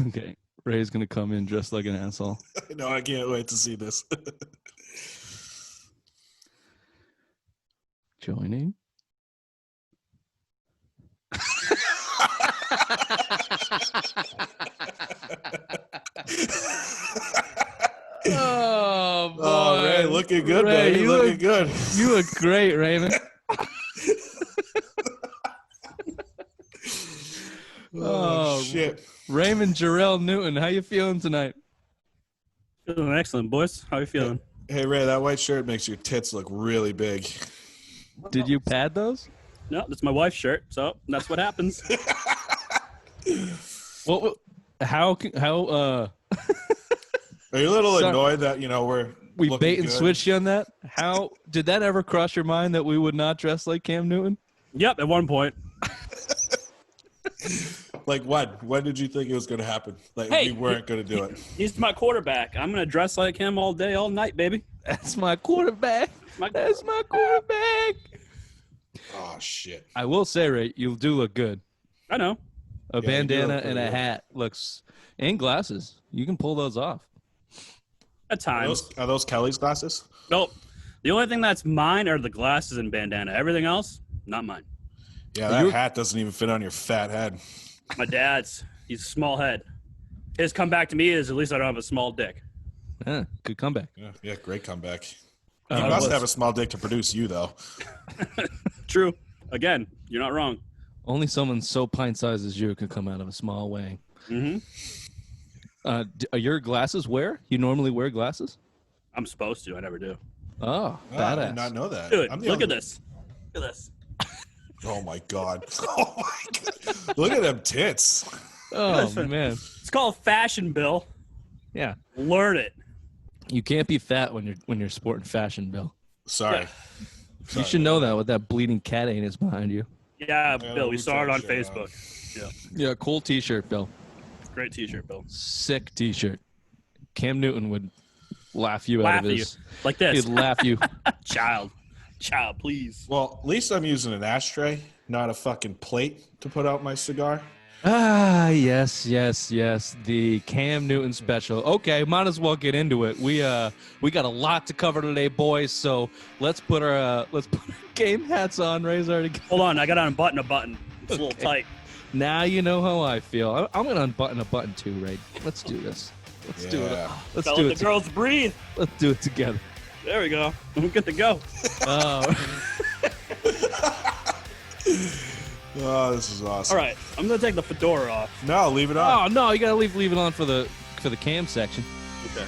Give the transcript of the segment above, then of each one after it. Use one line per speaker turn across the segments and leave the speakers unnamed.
Okay. Ray's going to come in dressed like an asshole.
No, I can't wait to see this.
Joining. Oh, boy.
Oh, Ray, looking good,
Ray,
baby. Looking good.
You look great, Raymond.
Oh, shit.
Raymond Jarrell Newton, how you feeling tonight?
Feeling excellent, boys. How you feeling?
Hey, Ray, that white shirt makes your tits look really big.
Did you pad those?
No, that's my wife's shirt, so that's what happens.
Well, how
Are you a little annoyed that,
we
looking
bait and
good?
switched you on that? How did that ever cross your mind that we would not dress like Cam Newton?
Yep, at one point.
Like when? When did you think it was going to happen? Like
Hey,
we weren't going to do it.
He's my quarterback. I'm going to dress like him all day, all night, baby.
That's my quarterback. That's my quarterback.
Oh, shit.
I will say, Ray, you do look good.
I know.
A
Yeah, you do
bandana
look
and
pretty
a
good.
hat looks, and glasses. You can pull those off.
At times.
Are those Kelly's glasses?
Nope. The only thing that's mine are the glasses and bandana. Everything else, not mine.
Yeah, that hat doesn't even fit on your fat head.
My dad's, he's a small head. His comeback to me is at least I don't have a small dick.
Yeah, good comeback.
Yeah, great comeback.
Uh,
You must have a small dick to produce you, though.
True. Again, you're not wrong.
Only someone so pint-sized as you could come out of a small wang.
Mm-hmm.
Are your glasses wear? You normally wear glasses?
I'm supposed to. I never do.
Oh,
I
badass.
did not know that.
Dude,
I'm the
look at
only-
this. Look at this.
Oh, my God. Oh, my God. Look at them tits.
Oh, man.
It's called fashion, Bill.
Yeah.
Learn it.
You can't be fat when you're sporting fashion, Bill.
Sorry.
You should know that with that bleeding cat anus behind you.
Yeah,
Yeah,
Bill, we
we
saw it on
checked it out.
Facebook. Yeah,
Yeah, cool T-shirt, Bill.
great T-shirt, Bill.
Sick T-shirt. Cam Newton would laugh you out
Laugh
of
at you
his.
like this.
He'd laugh you.
Child, please.
Well, at least I'm using an ashtray, not a fucking plate to put out my cigar.
Ah, yes. The Cam Newton special. Okay, might as well get into it. We got a lot to cover today, boys. So let's put our game hats on. Ray's already.
Hold on, I got to unbutton a button. It's a little tight.
Now you know how I feel. I'm gonna unbutton a button too, Ray. Let's do this. Let's do it.
Yeah.
Let's
Gotta
do
let
it.
the girls breathe.
Let's do it together.
There we go. We're good to go.
Oh, this is awesome.
All right, I'm gonna take the fedora off.
No, leave it on.
Oh no, you gotta leave it on for the Cam section.
Okay.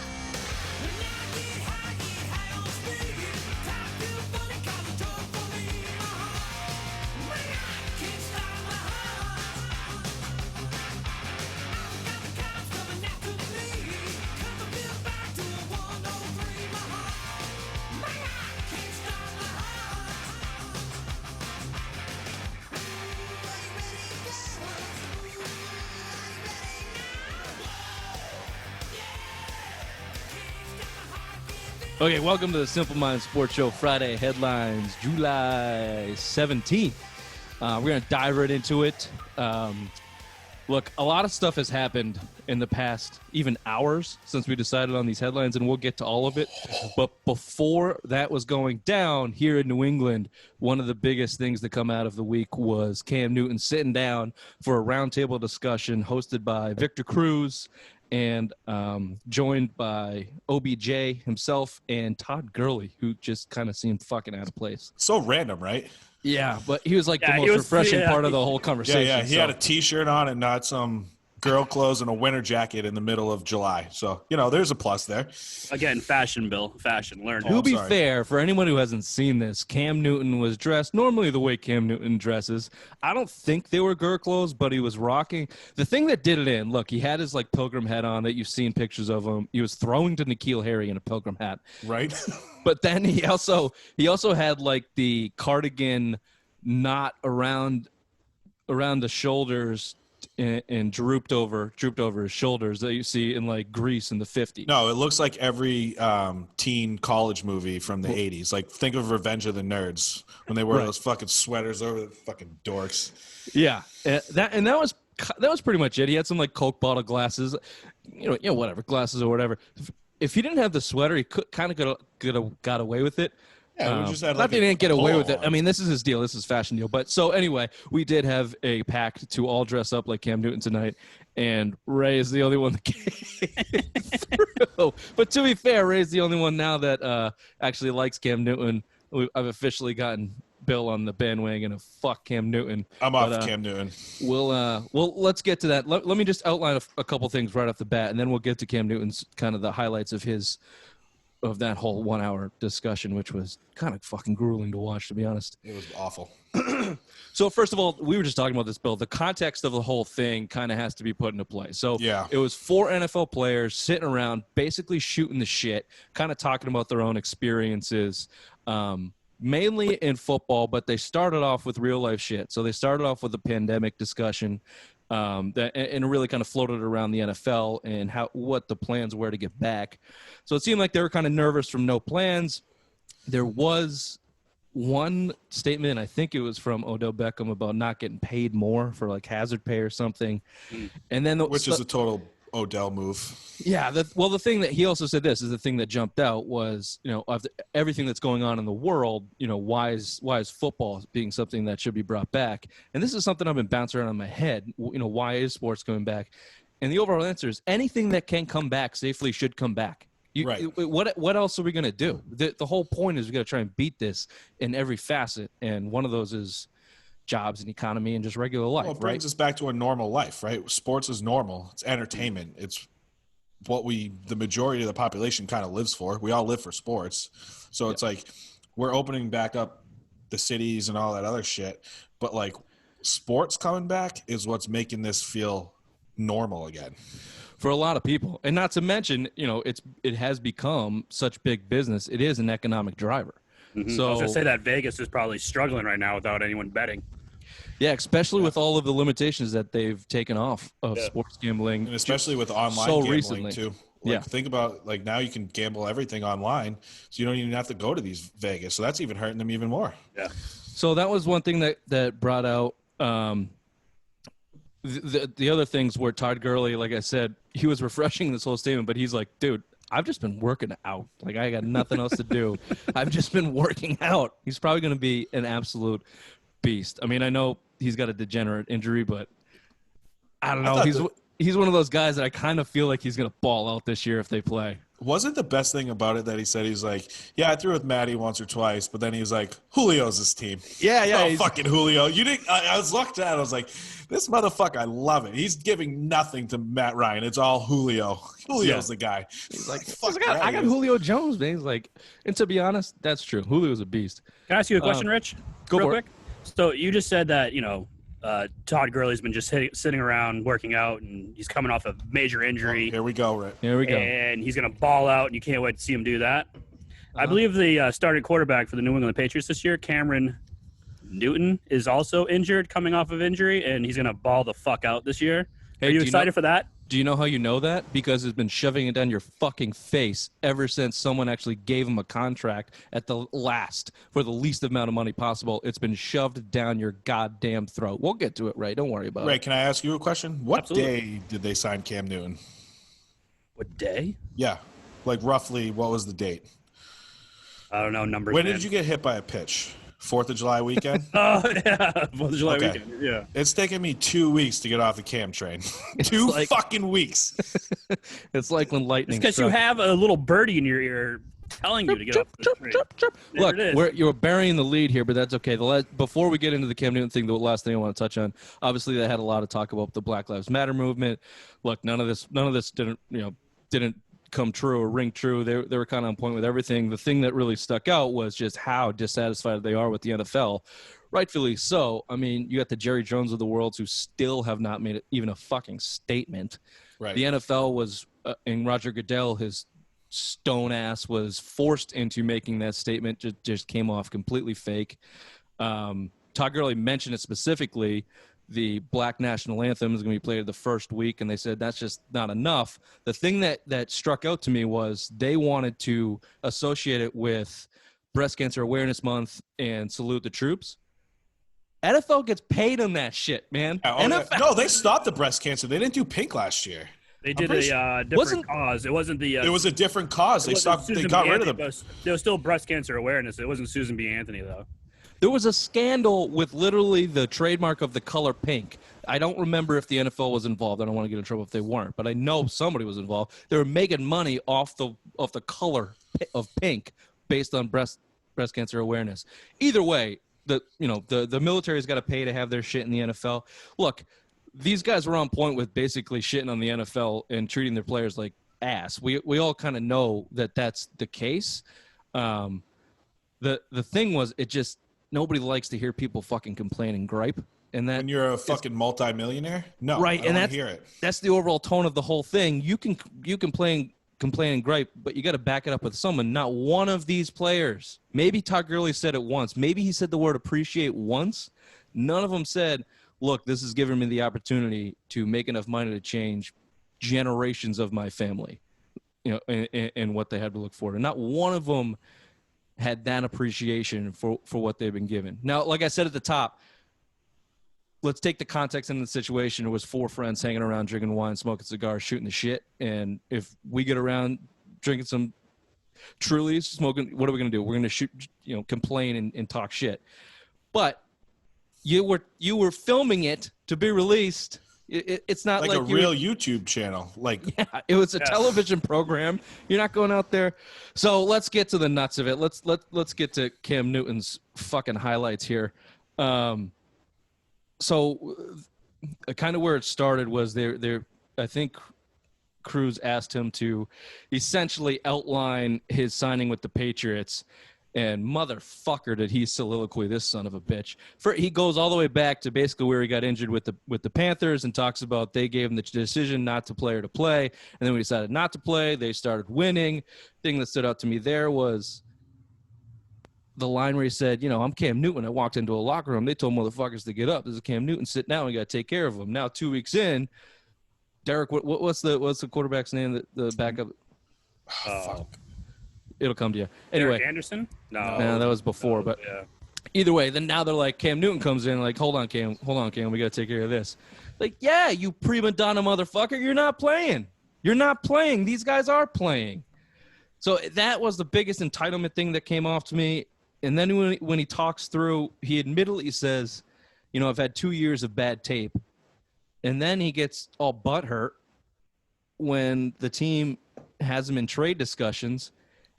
Okay, welcome to the Simple Mind Sports Show Friday headlines, July 17th. We're going to dive right into it. Look, a lot of stuff has happened in the past even hours since we decided on these headlines, and we'll get to all of it. But before that was going down here in New England, one of the biggest things that come out of the week was Cam Newton sitting down for a roundtable discussion hosted by Victor Cruz and joined by OBJ himself and Todd Gurley, who just kind of seemed fucking out of place.
So random, right?
Yeah, but he was like
Yeah,
the
he
most
was-
refreshing
yeah.
part of the whole
Yeah,
conversation.
yeah. He
so-
had a T-shirt on and not some girl clothes and a winter jacket in the middle of July. So, there's a plus there.
Again, fashion, Bill. Fashion. Learn
To
it.
be
sorry.
fair, for anyone who hasn't seen this, Cam Newton was dressed normally the way Cam Newton dresses. I don't think they were girl clothes, but he was rocking. The thing that did it in, look, he had his like pilgrim hat on that you've seen pictures of him. He was throwing to N'Keal Harry in a pilgrim hat.
Right?
But then he also had like the cardigan knot around the shoulders and drooped over his shoulders that you see in like Grease in the 50s.
No, it looks like every teen college movie from the 80s. Like, think of Revenge of the Nerds when they wear
Right.
those fucking sweaters over the fucking dorks.
Yeah, that was that was pretty much it. He had some like Coke bottle glasses, whatever glasses or whatever. If he didn't have the sweater, he could have got away with it.
Yeah, we just had
not
like
that he didn't get away with it.
on.
I mean, this is his deal. This is fashion deal. But so anyway, we did have a pact to all dress up like Cam Newton tonight, and Ray is the only one that came through. But to be fair, Ray's the only one now that actually likes Cam Newton. I've officially gotten Bill on the bandwagon of fuck Cam Newton.
I'm off Cam Newton.
Well, let's get to that. Let me just outline a couple things right off the bat, and then we'll get to Cam Newton's kind of the highlights of that whole 1 hour discussion, which was kind of fucking grueling to watch, to be honest.
It was awful.
So first of all, we were just talking about this, Bill. The context of the whole thing kind of has to be put into play. So
yeah.
It was 4 NFL players sitting around, basically shooting the shit, kind of talking about their own experiences, mainly in football, but they started off with real life shit. So they started off with a pandemic discussion and really kind of floated around the NFL and what the plans were to get back. So it seemed like they were kind of nervous from no plans. There was one statement, I think it was from Odell Beckham, about not getting paid more for like hazard pay or something. And then
which is a total Odell move.
Yeah. The thing that he also said, this is the thing that jumped out was, of everything that's going on in the world, why is football being something that should be brought back? And this is something I've been bouncing around in my head. Why is sports coming back? And the overall answer is anything that can come back safely should come back.
Right.
What else are we going to do? The whole point is we got to try and beat this in every facet. And one of those is jobs and economy and just regular life.
Well, it brings us back to a normal life, right? Sports is normal. It's entertainment. It's what the majority of the population kind of lives for. We all live for sports. So it's like we're opening back up the cities and all that other shit. But like sports coming back is what's making this feel normal again.
For a lot of people. And not to mention, it has become such big business. It is an economic driver.
Mm-hmm.
So
I was going to say that Vegas is probably struggling right now without anyone betting.
Yeah, especially with all of the limitations that they've taken off of sports gambling.
And especially with online gambling
recently.
too. Think about now you can gamble everything online, so you don't even have to go to these Vegas. So that's even hurting them even more.
Yeah.
So that was one thing that brought out the other things were Todd Gurley, like I said, he was refreshing this whole statement, but he's like, dude, I've just been working out. Like, I got nothing else to do. I've just been working out. He's probably going to be an absolute beast. I mean, I know he's got a degenerate injury, but I don't know. He's one of those guys that I kind of feel like he's going to ball out this year if they play.
Wasn't the best thing about it that he said he's like, yeah, I threw with Matty once or twice, but then he was like, Julio's his team.
Yeah.
Oh, fucking Julio. You didn't. I was looked at it. I was like, this motherfucker, I love it. He's giving nothing to Matt Ryan. It's all Julio. Julio's the guy.
He's like, I got Julio Jones, man. He's like, and to be honest, that's true. Julio's a beast.
Can I ask you a question, Rich?
Go
real
for
quick? So you just said that, Todd Gurley's been just sitting around working out, and he's coming off a major injury.
Here we go, Rick.
Here we go.
And he's going to ball out, and you can't wait to see him do that. I believe the starting quarterback for the New England Patriots this year, Cameron Newton, is also injured, coming off of injury, and he's going to ball the fuck out this year.
Hey,
Are you excited for that?
Do you know how you know that? Because it's been shoving it down your fucking face ever since someone actually gave him a contract at the last for the least amount of money possible. It's been shoved down your goddamn throat. We'll get to it, Ray. Don't worry about
Ray,
it.
can I ask you a question? What
Absolutely.
day did they sign Cam Newton?
What day?
Yeah. Like roughly, what was the date?
I don't know. Numbers.
When did you get hit by a pitch? 4th of July weekend?
Oh, yeah. 4th of July
Okay.
weekend. Yeah.
It's taken me 2 weeks to get off the Cam train. Two fucking weeks.
It's like when lightning
Because you have a little birdie in your ear telling you to get off the train.
Look, you're burying the lead here, but that's okay. Before we get into the Cam Newton thing, the last thing I want to touch on, obviously they had a lot of talk about the Black Lives Matter movement. Look, none of this didn't come true or ring true. They were kind of on point with everything. The thing that really stuck out was just how dissatisfied they are with the NFL. Rightfully so. I mean, you got the Jerry Jones of the world who still have not made even a fucking statement.
Right.
The NFL was, and Roger Goodell, his stone ass, was forced into making that statement. Just came off completely fake. Todd Gurley mentioned it specifically. The Black National Anthem is going to be played the first week, and they said that's just not enough. The thing that struck out to me was they wanted to associate it with Breast Cancer Awareness Month and Salute the Troops. NFL gets paid on that shit, man. NFL.
No, they stopped the breast cancer. They didn't do pink last year.
They did a different cause. It wasn't the.
It was a different cause. They stopped. They got rid of them.
There was still breast cancer awareness. It wasn't Susan B. Anthony though.
There was a scandal with literally the trademark of the color pink. I don't remember if the NFL was involved. I don't want to get in trouble if they weren't, but I know somebody was involved. They were making money off the color of pink based on breast cancer awareness. Either way, the military's got to pay to have their shit in the NFL. Look, these guys were on point with basically shitting on the NFL and treating their players like ass. We all kind of know that that's the case. The thing was, it just nobody likes to hear people fucking complain and gripe. And that
when you're a fucking multimillionaire, no,
right? And
that's
the overall tone of the whole thing. You can complain and gripe, but you got to back it up with someone. Not one of these players. Maybe Todd Gurley said it once. Maybe he said the word appreciate once. None of them said, "Look, this is giving me the opportunity to make enough money to change generations of my family." And what they had to look for. And not one of them had that appreciation for what they've been given. Now, like I said at the top, let's take the context in the situation. It was 4 friends hanging around, drinking wine, smoking cigars, shooting the shit. And if we get around drinking some Trulies, smoking, what are we going to do? We're going to shoot, complain and talk shit. But you were filming it to be released. It's not like
a real YouTube channel.
Yeah, it was a television program. You're not going out there. So let's get to the nuts of it. Let's get to Cam Newton's fucking highlights here. So kind of where it started was there. I think Cruz asked him to essentially outline his signing with the Patriots. And motherfucker, did he soliloquy, this son of a bitch. He goes all the way back to basically where he got injured with the Panthers and talks about they gave him the decision not to play or to play. And then when he decided not to play, they started winning. Thing that stood out to me there was the line where he said, I'm Cam Newton. I walked into a locker room. They told motherfuckers to get up. This is Cam Newton. Sit down. We got to take care of him. Now, 2 weeks in, Derek, what's the quarterback's name? The backup?
Fuck.
It'll come to you. Anyway,
Derek Anderson?
No, that was before. But
yeah.
Either way, then now they're like, Cam Newton comes in, like, hold on, Cam, we got to take care of this. Like, yeah, you prima donna motherfucker, you're not playing. These guys are playing. So that was the biggest entitlement thing that came off to me. And then when he talks through, he admittedly says, I've had 2 years of bad tape. And then he gets all butthurt when the team has him in trade discussions.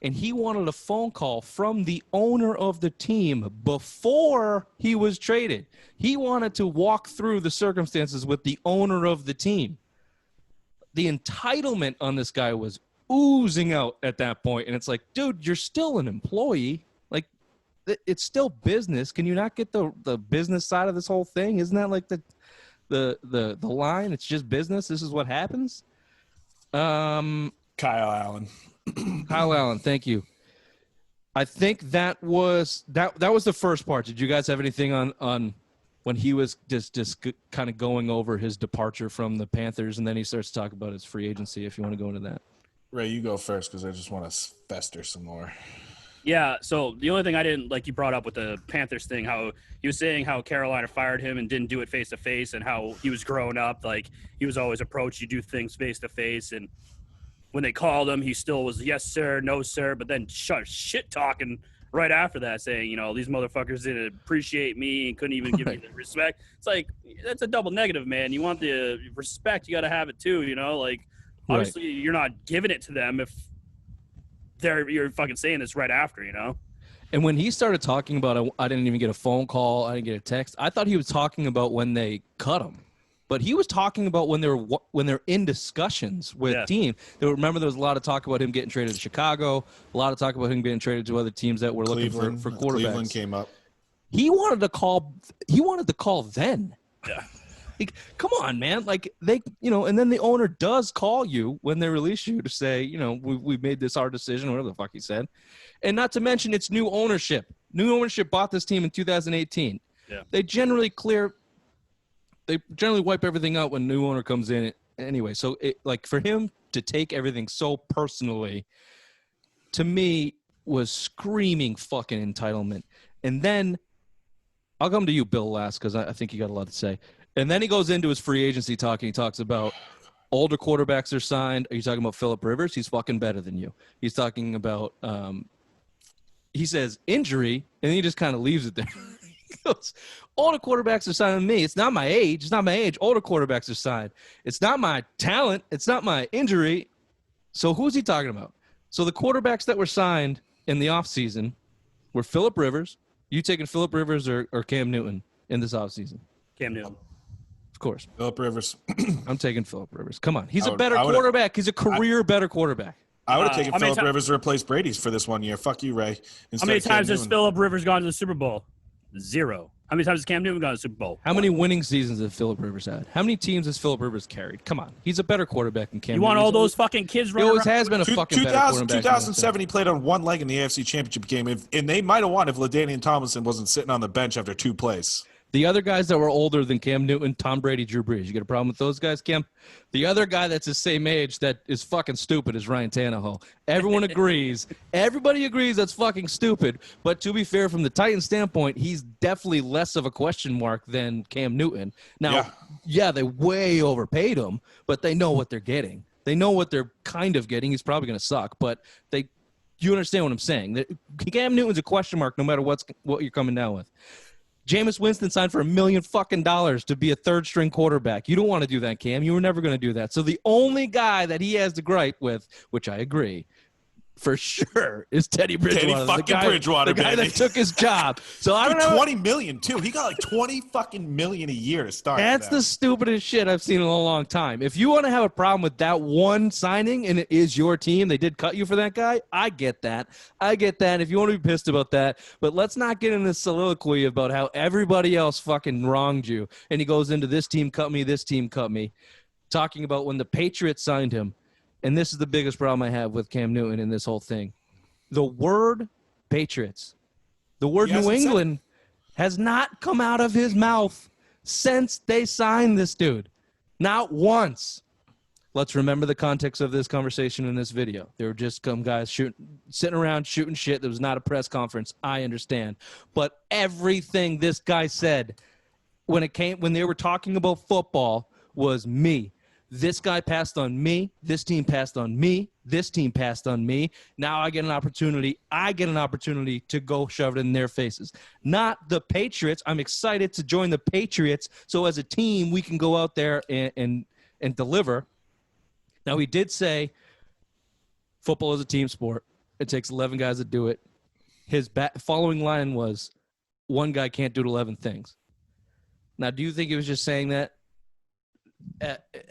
And he wanted a phone call from the owner of the team before he was traded. He wanted to walk through the circumstances with the owner of the team. The entitlement on this guy was oozing out at that point. And it's like, dude, you're still an employee. Like, it's still business. Can you not get the business side of this whole thing? Isn't that like the line? It's just business. This is what happens.
Kyle Allen.
Kyle Allen, thank you. I think that was the first part. Did you guys have anything on when he was just kind of going over his departure from the Panthers, and then he starts to talk about his free agency, if you want to go into that?
Ray, you go first because I just want to fester some more.
Yeah, so the only thing I didn't like you brought up with the Panthers thing, how he was saying how Carolina fired him and didn't do it face to face, and how he was growing up, like he was always approached, you do things face to face, and when they called him, he still was yes sir, no sir, but then shit talking right after that, saying these motherfuckers didn't appreciate me and couldn't even give me the respect. It's like that's a double negative, man. You want the respect, you got to have it too. Like obviously you're not giving it to them if you're fucking saying this right after,
And when he started talking about, I didn't even get a phone call, I didn't get a text. I thought he was talking about when they cut him, but he was talking about when they're in discussions with teams. Remember, there was a lot of talk about him getting traded to Chicago, a lot of talk about him getting traded to other teams that were looking for quarterbacks.
Cleveland came up.
He wanted to call then.
Yeah.
Like, come on, man. Like they, and then the owner does call you when they release you to say, we made this our decision, whatever the fuck he said. And not to mention it's new ownership. New ownership bought this team in 2018.
Yeah.
They generally wipe everything out when new owner comes in anyway. So for him to take everything so personally, to me, was screaming fucking entitlement. And then I'll come to you, Bill, last because I think you got a lot to say. And then he goes into his free agency talking. He talks about older quarterbacks are signed. Are you talking about Phillip Rivers? He's fucking better than you. He's talking about he says injury, and then he just kind of leaves it there. He goes, older quarterbacks are signed with me. It's not my age. It's not my age. Older quarterbacks are signed. It's not my talent. It's not my injury. So who's he talking about? So the quarterbacks that were signed in the offseason were Phillip Rivers. You taking Phillip Rivers or Cam Newton in this offseason?
Cam Newton.
Of course.
Phillip Rivers.
I'm taking Phillip Rivers. Come on. He's a better quarterback. He's a career better quarterback.
I would have taken Phillip Rivers to replace Brady's for this 1 year. Fuck you, Ray.
How many times has Phillip Rivers gone to the Super Bowl? 0. How many times has Cam Newton gone to the Super Bowl?
How many winning seasons has Phillip Rivers had? How many teams has Phillip Rivers carried? Come on. He's a better quarterback than Cam Newton.
You want all those fucking kids running around?
He always has been a fucking better quarterback.
2007, he played on one leg in the AFC Championship game, and they might have won if LaDainian Tomlinson wasn't sitting on the bench after 2 plays.
The other guys that were older than Cam Newton, Tom Brady, Drew Brees. You got a problem with those guys, Cam? The other guy that's the same age that is fucking stupid is Ryan Tannehill. Everyone agrees. Everybody agrees that's fucking stupid. But to be fair, from the Titans' standpoint, he's definitely less of a question mark than Cam Newton. Now, yeah, they way overpaid him, but they know what they're getting. They know what they're kind of getting. He's probably going to suck, but you understand what I'm saying. Cam Newton's a question mark no matter what you're coming down with. Jameis Winston signed for $1 million fucking to be a third-string quarterback. You don't want to do that, Cam. You were never going to do that. So the only guy that he has to gripe with, which I agree, for sure, is Teddy Bridgewater.
Bridgewater,
the guy that took his job. So I don't know.
$20 million too. He got like $20 fucking million a year to start.
That's the stupidest shit I've seen in a long time. If you want to have a problem with that one signing and it is your team, they did cut you for that guy. I get that. If you want to be pissed about that, but let's not get in this soliloquy about how everybody else fucking wronged you. And he goes into this team cut me, this team cut me, talking about when the Patriots signed him. And this is the biggest problem I have with Cam Newton in this whole thing. The word Patriots, the word New England has not come out of his mouth since they signed this dude. Not once. Let's remember the context of this conversation in this video. There were just some guys sitting around shooting shit. There was not a press conference. I understand. But everything this guy said when they were talking about football was me. This guy passed on me. This team passed on me. This team passed on me. Now I get an opportunity. To go shove it in their faces. Not the Patriots. I'm excited to join the Patriots so as a team we can go out there and deliver. Now, he did say football is a team sport. It takes 11 guys to do it. His following line was, one guy can't do 11 things. Now, do you think he was just saying that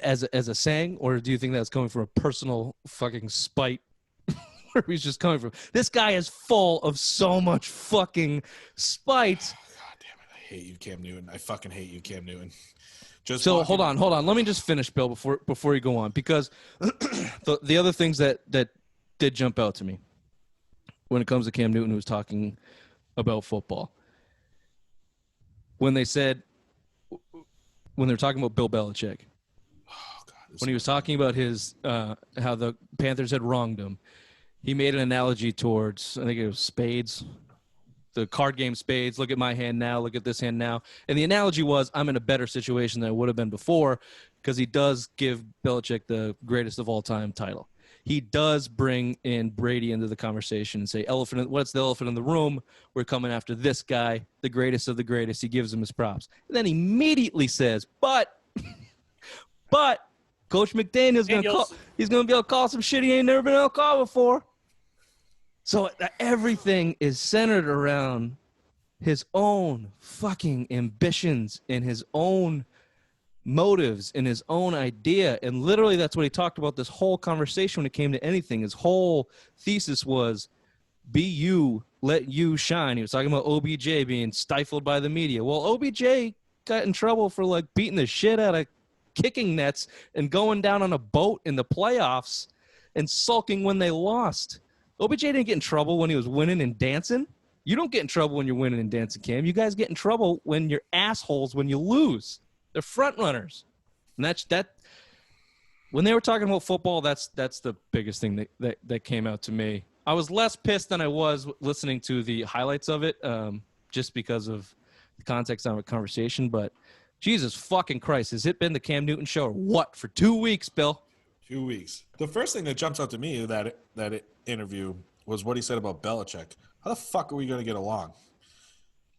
as a saying, or do you think that's coming from a personal fucking spite where he's just coming from? This guy is full of so much fucking spite.
God damn it. I hate you, Cam Newton. I fucking hate you, Cam Newton.
Hold on. Let me just finish, Bill, before you go on, because the other things that did jump out to me when it comes to Cam Newton, who was talking about football. When they're talking about Bill Belichick, when he was talking about his how the Panthers had wronged him, he made an analogy towards, I think it was spades, the card game spades. Look at my hand now. Look at this hand now. And the analogy was, I'm in a better situation than I would have been before, because he does give Belichick the greatest of all time title. He does bring in Brady into the conversation and say, what's the elephant in the room? We're coming after this guy, the greatest of the greatest. He gives him his props. And then he immediately says, but Coach McDaniel's going to be able to call some shit he ain't never been able to call before. So everything is centered around his own fucking ambitions and his own motives and his own idea. And literally that's what he talked about this whole conversation when it came to anything. His whole thesis was, be you, let you shine. He was talking about OBJ being stifled by the media. Well, OBJ got in trouble for like beating the shit out of kicking nets and going down on a boat in the playoffs and sulking when they lost. OBJ didn't get in trouble when he was winning and dancing. You don't get in trouble when you're winning and dancing, Cam. You guys get in trouble when you're assholes when you lose. They're front runners. And that when they were talking about football, that's the biggest thing that came out to me. I was less pissed than I was listening to the highlights of it, just because of the context of a conversation, but Jesus fucking Christ, has it been the Cam Newton show or what for 2 weeks, Bill?
2 weeks. The first thing that jumps out to me that interview was what he said about Belichick. How the fuck are we going to get along?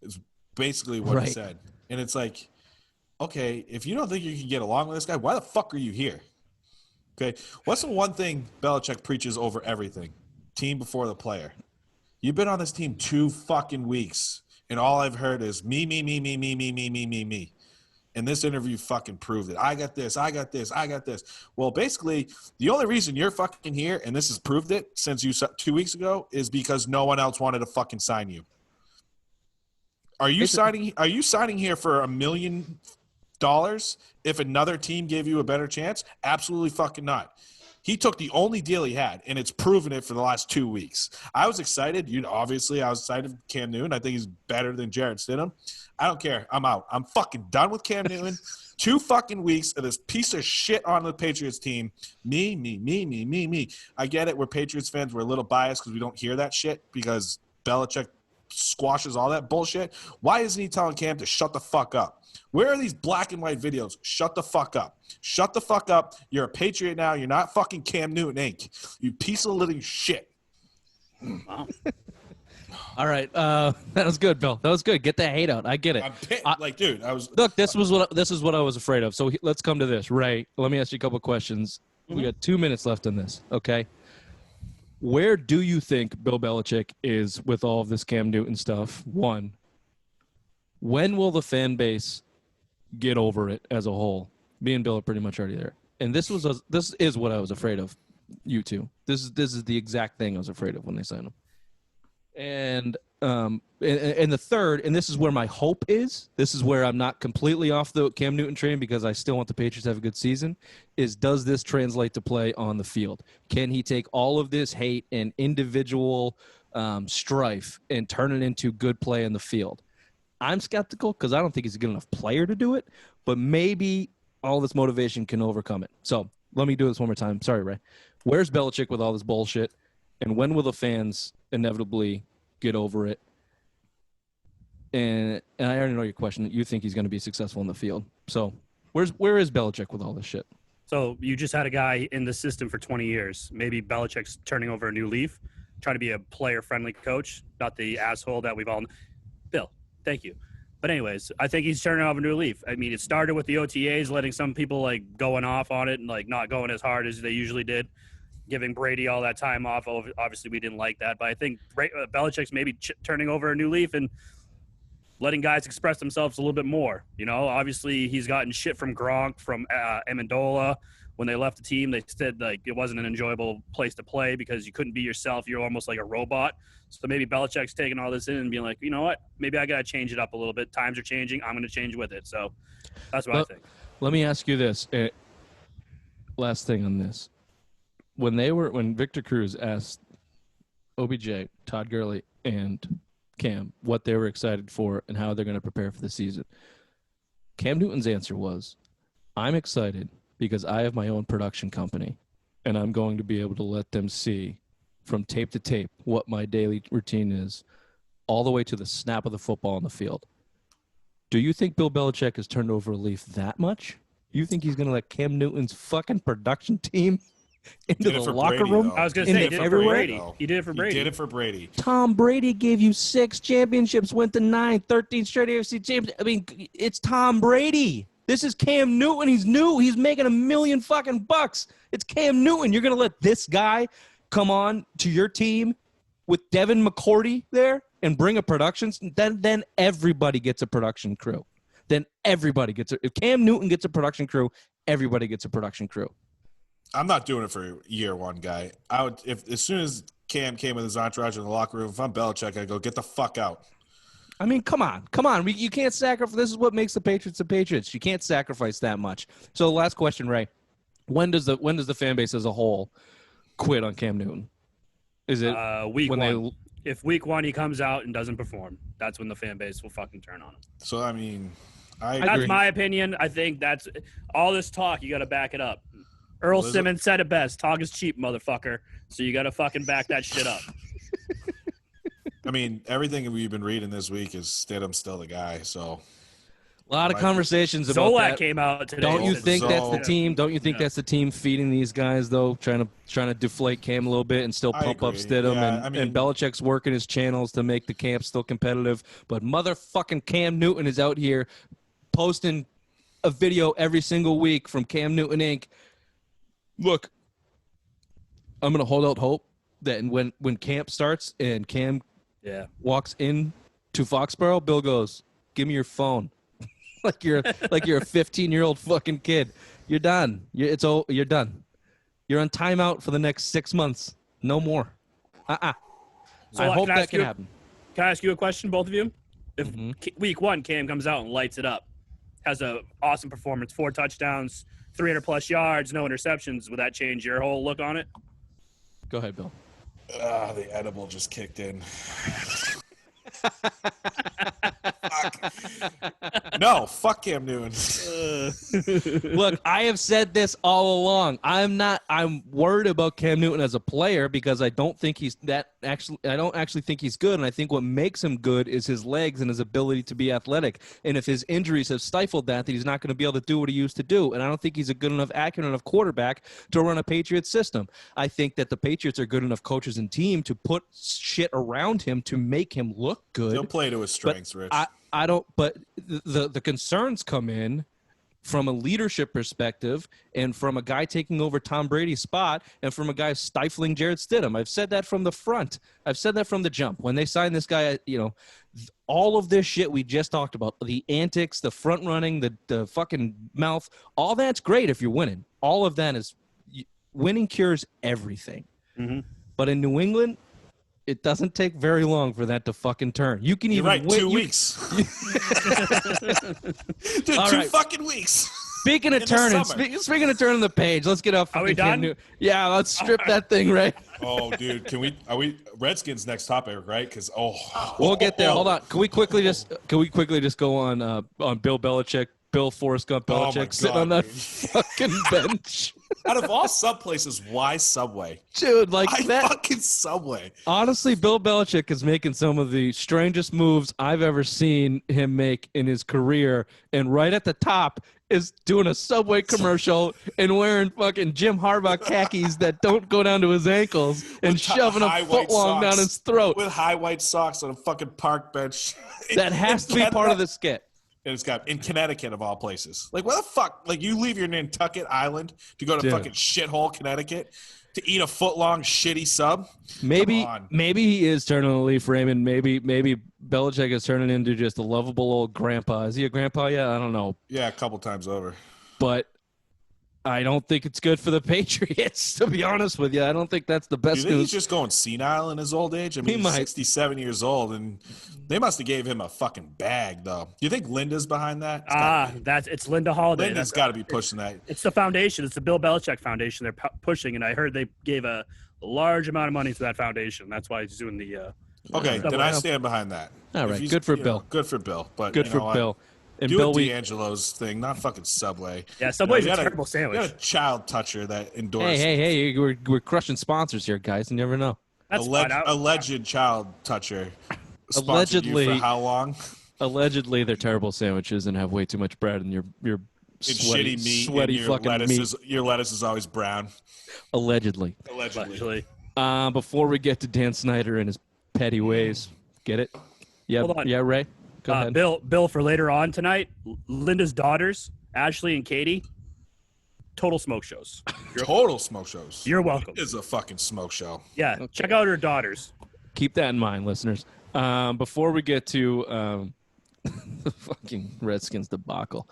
It's basically what he said. And it's like, okay, if you don't think you can get along with this guy, why the fuck are you here? Okay, what's the one thing Belichick preaches over everything? Team before the player. You've been on this team 2 fucking weeks, and all I've heard is me. And this interview fucking proved it. I got this. Well, basically, the only reason you're fucking here, and this has proved it since you 2 weeks ago, is because no one else wanted to fucking sign you. Are you signing here for $1 million if another team gave you a better chance? Absolutely fucking not. He took the only deal he had, and it's proven it for the last 2 weeks. I was excited. Obviously, I was excited for Cam Newton. I think he's better than Jarrett Stidham. I don't care. I'm out. I'm fucking done with Cam Newton. 2 fucking weeks of this piece of shit on the Patriots team. Me. I get it. We're Patriots fans. We're a little biased because we don't hear that shit because Belichick squashes all that bullshit. Why isn't he telling Cam to shut the fuck up? Where are these black and white videos? Shut the fuck up. Shut the fuck up. You're a Patriot now. You're not fucking Cam Newton Inc. You piece of living shit.
Wow.
All right, that was good, Bill. That was good. Get the hate out. I get it.
I'm pissed. Dude, I was.
Look, this is what I was afraid of. So let's come to this, Ray. Let me ask you a couple of questions. We got 2 minutes left on this. Okay. Where do you think Bill Belichick is with all of this Cam Newton stuff? One, when will the fan base get over it as a whole? Me and Bill are pretty much already there. And this is what I was afraid of. You two. This is the exact thing I was afraid of when they signed him. And the third, and this is where my hope is, this is where I'm not completely off the Cam Newton train because I still want the Patriots to have a good season, is does this translate to play on the field? Can he take all of this hate and individual strife and turn it into good play in the field? I'm skeptical because I don't think he's a good enough player to do it, but maybe all this motivation can overcome it. So let me do this one more time. Sorry, Ray. Where's Belichick with all this bullshit? And when will the fans inevitably get over it? And I already know your question. You think he's going to be successful in the field. So where is Belichick with all this shit?
So you just had a guy in the system for 20 years. Maybe Belichick's turning over a new leaf, trying to be a player-friendly coach, not the asshole that we've all – Bill, thank you. But anyways, I think he's turning over a new leaf. I mean, it started with the OTAs, letting some people, going off on it and, not going as hard as they usually did, giving Brady all that time off. Obviously, we didn't like that. But I think Belichick's maybe turning over a new leaf and letting guys express themselves a little bit more. Obviously, he's gotten shit from Gronk, from Amendola. When they left the team, they said, it wasn't an enjoyable place to play because you couldn't be yourself. You're almost like a robot. So maybe Belichick's taking all this in and being like, you know what? Maybe I got to change it up a little bit. Times are changing. I'm going to change with it. So that's what I think.
Let me ask you this. Last thing on this. When Victor Cruz asked OBJ, Todd Gurley, and Cam what they were excited for and how they're going to prepare for the season, Cam Newton's answer was, I'm excited because I have my own production company, and I'm going to be able to let them see from tape to tape what my daily routine is all the way to the snap of the football on the field. Do you think Bill Belichick has turned over a leaf that much? You think he's going to let Cam Newton's fucking production team into the locker room?
Though.
I was going to say, he did it for Brady. He did it for Brady.
Tom Brady gave you 6 championships, went to 9, 13 straight AFC champions. I mean, it's Tom Brady. This is Cam Newton. He's new. He's making $1 million fucking bucks. It's Cam Newton. You're going to let this guy come on to your team with Devin McCourty there and bring a production? Then everybody gets a production crew. If Cam Newton gets a production crew, everybody gets a production crew.
I'm not doing it for year one, guy. I would, if as soon as Cam came with his entourage in the locker room, if I'm Belichick, I'd go, get the fuck out.
I mean, come on. You can't sacrifice. This is what makes the Patriots the Patriots. You can't sacrifice that much. So, last question, Ray. When does the fan base as a whole quit on Cam Newton? Is it
week one? If week one he comes out and doesn't perform, that's when the fan base will fucking turn on him.
So, I mean,
that's my opinion. I think that's all this talk. You got to back it up. Earl Simmons said it best. Talk is cheap, motherfucker. So you got to fucking back that shit up.
I mean, everything we've been reading this week is Stidham's still the guy. So
A lot of conversations about
Zolak
that.
came out today.
Don't you
and said
think that's the
Zoll-
team? Don't you think that's the team feeding these guys though, trying to deflate Cam a little bit and still
I
pump up
agree.
Stidham
Yeah,
and Belichick's working his channels to make the camp still competitive. But motherfucking Cam Newton is out here posting a video every single week from Cam Newton Inc. Look, I'm gonna hold out hope that when camp starts and Cam walks in to Foxborough, Bill goes, "Give me your phone." like you're a 15-year-old fucking kid. You're done. You're done. You're on timeout for the next 6 months. No more. I hope that can happen.
Can I ask you a question, both of you? If week 1 Cam comes out and lights it up, has a awesome performance, 4 touchdowns, 300+ yards, no interceptions, would that change your whole look on it?
Go ahead, Bill.
The edible just kicked in. No, fuck Cam Newton.
Look, I have said this all along. I'm worried about Cam Newton as a player because I don't think he's I don't actually think he's good, and I think what makes him good is his legs and his ability to be athletic. And if his injuries have stifled that he's not going to be able to do what he used to do. And I don't think he's a good enough, accurate enough quarterback to run a Patriots system. I think that the Patriots are good enough coaches and team to put shit around him to make him look good.
He'll play to his strengths, Rich.
I don't, but the concerns come in from a leadership perspective and from a guy taking over Tom Brady's spot and from a guy stifling Jarrett Stidham. I've said that from the front. I've said that from the jump. When they signed this guy, all of this shit we just talked about, the antics, the front running, the fucking mouth, all that's great if you're winning. All of that is winning cures everything. Mm-hmm. But in New England, it doesn't take very long for that to fucking turn. You can even
wait, 2 weeks. Dude, 2 fucking weeks.
Speaking of turning, speaking of turning the page, let's get up.
Are we done?
Yeah, let's strip that thing, right?
Oh, dude, are we Redskins next topic, right? Because
we'll get there. Hold on. Can we quickly just go on Bill Belichick, Bill Forrest Gump Belichick sitting on that fucking bench?
Out of all sub places, why Subway?
Dude, like
that fucking Subway.
Honestly, Bill Belichick is making some of the strangest moves I've ever seen him make in his career. And right at the top is doing a Subway commercial and wearing fucking Jim Harbaugh khakis that don't go down to his ankles and shoving a footlong down his throat.
With high white socks on a fucking park bench.
That has to be part of the skit.
And it's got in Connecticut of all places. Like, what the fuck? Like, you leave your Nantucket Island to go to fucking shithole Connecticut to eat a foot-long shitty sub?
Maybe he is turning a leaf, Raymond. Maybe Belichick is turning into just a lovable old grandpa. Is he a grandpa yet? I don't know.
Yeah, a couple times over.
But I don't think it's good for the Patriots, to be honest with you. I don't think that's the best
news. Do you think
news.
he's just going senile in his old age? I mean, he's 67 years old, and they must have gave him a fucking bag, though. Do you think Linda's behind that?
It's Linda Holiday.
Linda's got to be pushing that.
It's the foundation. It's the Bill Belichick Foundation they're pushing, and I heard they gave a large amount of money to that foundation. That's why he's doing the
okay, then I stand behind that.
All right, good for Bill.
Good for Bill. But
good for Bill. And
do
Bill,
D'Angelo's thing, not fucking Subway.
Yeah, Subway's a terrible sandwich.
You got a child toucher that endorsed.
Hey, we're crushing sponsors here, guys. You never know.
That's
alleged child toucher.
Allegedly,
you for how long?
Allegedly, they're terrible sandwiches and have way too much bread, and your sweaty,
shitty meat.
Sweaty
and
fucking meat.
Your lettuce is always brown.
Allegedly. Before we get to Dan Snyder and his petty ways, get it? Yeah,
hold on.
Yeah, Ray. Go ahead.
Bill, for later on tonight, Linda's daughters, Ashley and Katie, total smoke shows.
Total smoke shows.
You're welcome.
It is a fucking smoke show.
Yeah, okay. Check out her daughters.
Keep that in mind, listeners. Before we get to the fucking Redskins debacle,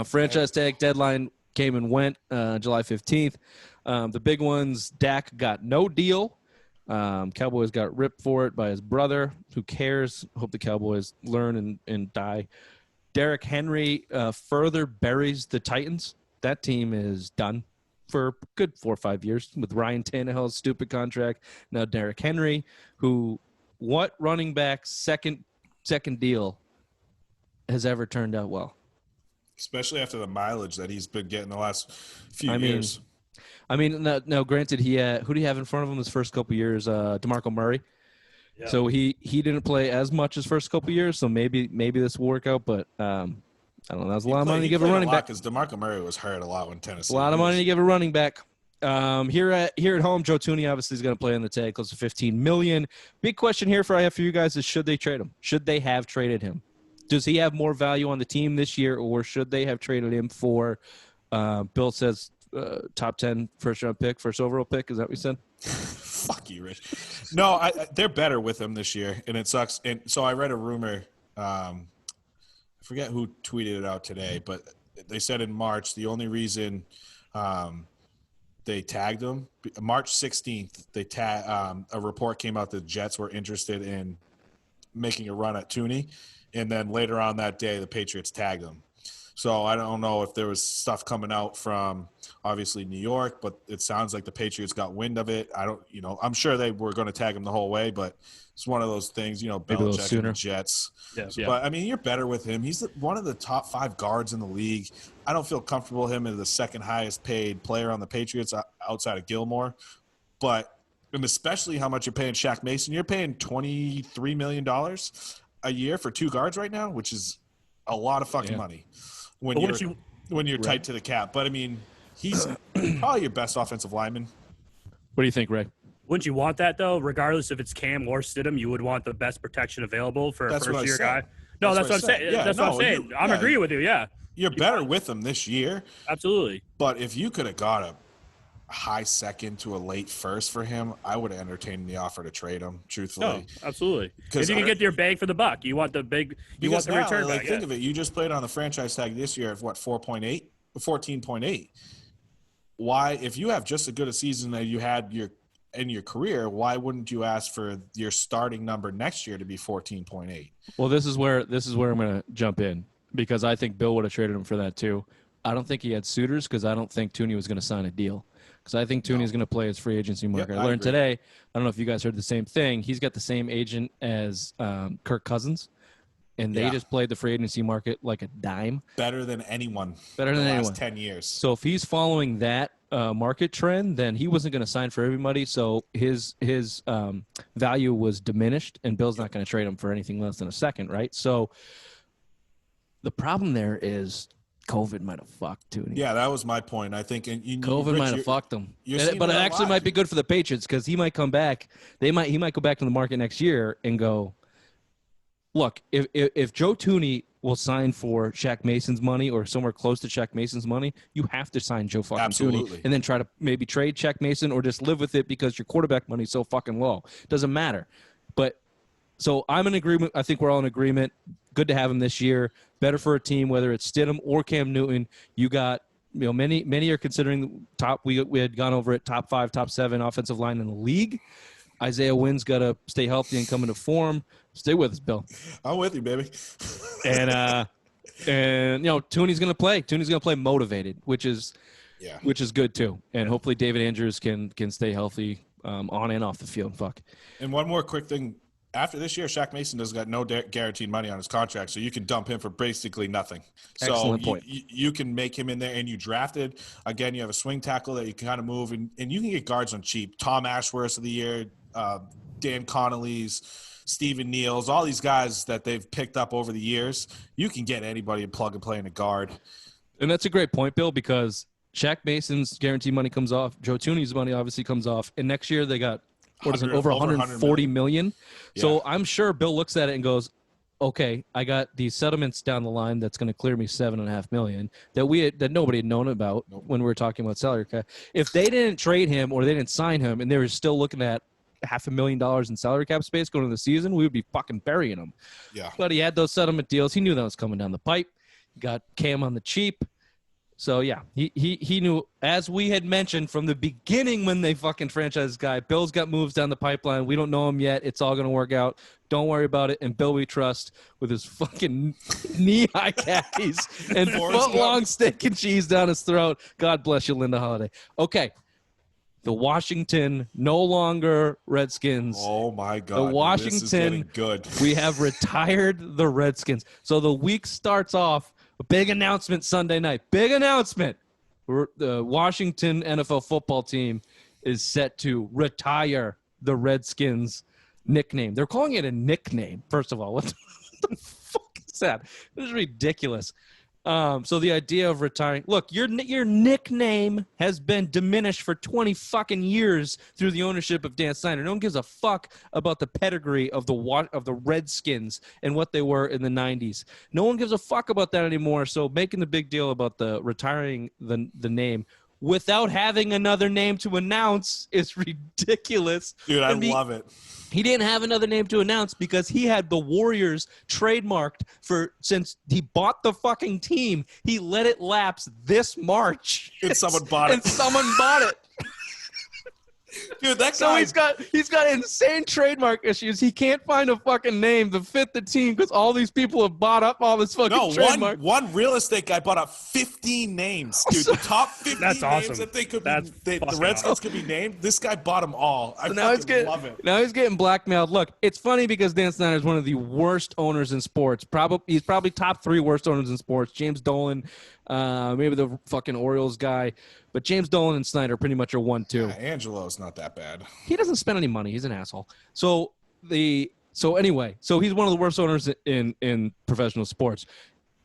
franchise tag deadline came and went July 15th. The big ones, Dak got no deal. Cowboys got ripped for it by his brother. Who cares? Hope the Cowboys learn and die. Derrick Henry further buries the Titans. That team is done for a good 4 or 5 years with Ryan Tannehill's stupid contract. Now Derrick Henry, what running back second deal has ever turned out well?
Especially after the mileage that he's been getting the last few years.
I mean, now granted, who do you have in front of him his first couple years? DeMarco Murray.
Yeah.
So he didn't play as much his first couple years, so maybe this will work out. But I don't know. That was a lot of money to give a running back.
Because DeMarco Murray was hurt a lot when Tennessee.
A lot of money to give a running back. Here at home, Joe Thuney obviously is going to play in the tag, close to $15 million. Big question here I have for you guys is: should they trade him? Should they have traded him? Does he have more value on the team this year, or should they have traded him for? Bill says top 10 first overall pick. Is that what you said?
Fuck you, Rich. No, they're better with him this year, and it sucks. And so I read a rumor. I forget who tweeted it out today, but they said in March the only reason they tagged him, March 16th, a report came out that the Jets were interested in making a run at Thuney, and then later on that day the Patriots tagged him. So I don't know if there was stuff coming out from obviously New York, but it sounds like the Patriots got wind of it. I'm sure they were going to tag him the whole way, but it's one of those things, Belichick and the Jets.
Yeah.
But, I mean, you're better with him. He's one of the top 5 guards in the league. I don't feel comfortable him as the second highest paid player on the Patriots outside of Gilmore. And especially how much you're paying Shaq Mason. You're paying $23 million a year for 2 guards right now, which is a lot of fucking money when you're tight to the cap. But, I mean, he's probably your best offensive lineman.
What do you think, Ray?
Wouldn't you want that, though? Regardless if it's Cam or Stidham, you would want the best protection available for a first-year guy? No, that's what I'm saying.
Yeah,
that's what I'm saying. I'm agreeing with you, yeah.
You're better with him this year.
Absolutely.
But if you could have got a high second to a late first for him, I would have entertained the offer to trade him, truthfully.
No, absolutely. If you can get your bang for the buck, you want the return back.
Think of it. You just played on the franchise tag this year of 14.8? Why, if you have just as good a season that you had in your career, why wouldn't you ask for your starting number next year to be 14.8?
Well, this is where I'm going to jump in, because I think Bill would have traded him for that too. I don't think he had suitors, because I don't think Thuney was going to sign a deal. Because I think Thuney is going to play his free agency market. I learned today, I don't know if you guys heard the same thing, he's got the same agent as Kirk Cousins, and they just played the free agency market like a dime.
Better than anyone. The last 10 years.
So if he's following that market trend, then he wasn't going to sign for everybody, so his value was diminished, and Bill's not going to trade him for anything less than a second, right? So the problem there is COVID might have fucked Thuney.
Yeah, that was my point. I think
COVID might have fucked him. But it actually might be good for the Patriots, because he might come back. He might go back to the market next year and go, look, if Joe Thuney will sign for Shaq Mason's money or somewhere close to Shaq Mason's money, you have to sign Joe fucking Thuney and then try to maybe trade Shaq Mason or just live with it because your quarterback money is so fucking low. Doesn't matter. But so I'm in agreement. I think we're all in agreement. Good to have him this year. Better for a team, whether it's Stidham or Cam Newton. You got, many are considering top. We had gone over it, top 5, top 7 offensive line in the league. Isaiah Wynn's got to stay healthy and come into form. Stay with us, Bill.
I'm with you, baby.
And Thuney's going to play. Thuney's going to play motivated, which is good too. And hopefully David Andrews can stay healthy on and off the field. Fuck.
And one more quick thing. After this year, Shaq Mason has got no guaranteed money on his contract, so you can dump him for basically nothing.
Excellent point.
You can make him in there, and you drafted. Again, you have a swing tackle that you can kind of move, and you can get guards on cheap. Tom Ashworth of the year, Dan Connolly's, Stephen Neal's, all these guys that they've picked up over the years. You can get anybody and plug and play in a guard. And
that's a great point, Bill, because Shaq Mason's guaranteed money comes off. Joe Thuney's money obviously comes off. And next year they got over 140 million. Yeah. So I'm sure Bill looks at it and goes, okay, I got these settlements down the line that's going to clear me $7.5 million that nobody had known about when we were talking about salary cap. If they didn't trade him or they didn't sign him and they were still looking at $500,000 in salary cap space going into the season, we would be fucking burying him.
Yeah.
But he had those settlement deals. He knew that was coming down the pipe. He got Cam on the cheap. So, yeah, he knew, as we had mentioned from the beginning when they fucking franchised this guy, Bill's got moves down the pipeline. We don't know him yet. It's all going to work out. Don't worry about it. And Bill we trust with his fucking knee-high khakis and foot-long steak and cheese down his throat. God bless you, Linda Holiday. Okay. The Washington, no longer Redskins.
Oh, my God.
The Washington,
this is getting good.
We have retired the Redskins. So the week starts off. A big announcement Sunday night. Big announcement. The Washington NFL football team is set to retire the Redskins nickname. They're calling it a nickname. First of all, what the fuck is that? This is ridiculous. So the idea of retiring, look, your nickname has been diminished for 20 fucking years through the ownership of Dan Snyder. No one gives a fuck about the pedigree of the Redskins and what they were in the 90s. No one gives a fuck about that anymore. So making the big deal about the retiring the name without having another name to announce is ridiculous.
Dude, I love it.
He didn't have another name to announce because he had the Warriors trademarked since he bought the fucking team. He let it lapse this March.
And someone bought it. Dude, that guy.
So he's got insane trademark issues. He can't find a fucking name to fit the team because all these people have bought up all this fucking trademark.
One real estate guy bought up 15 names, dude. The top 15
That's
names
awesome.
that they could
That's
the Redskins
awesome.
could be named. This guy bought them all. I
Now
love it.
Now he's getting blackmailed. Look, it's funny because Dan Snyder is one of the worst owners in sports. He's probably top 3 worst owners in sports. James Dolan, maybe the fucking Orioles guy. But James Dolan and Snyder pretty much are 1-2.
Yeah, Angelo's not that bad.
He doesn't spend any money. He's an asshole. So he's one of the worst owners in professional sports.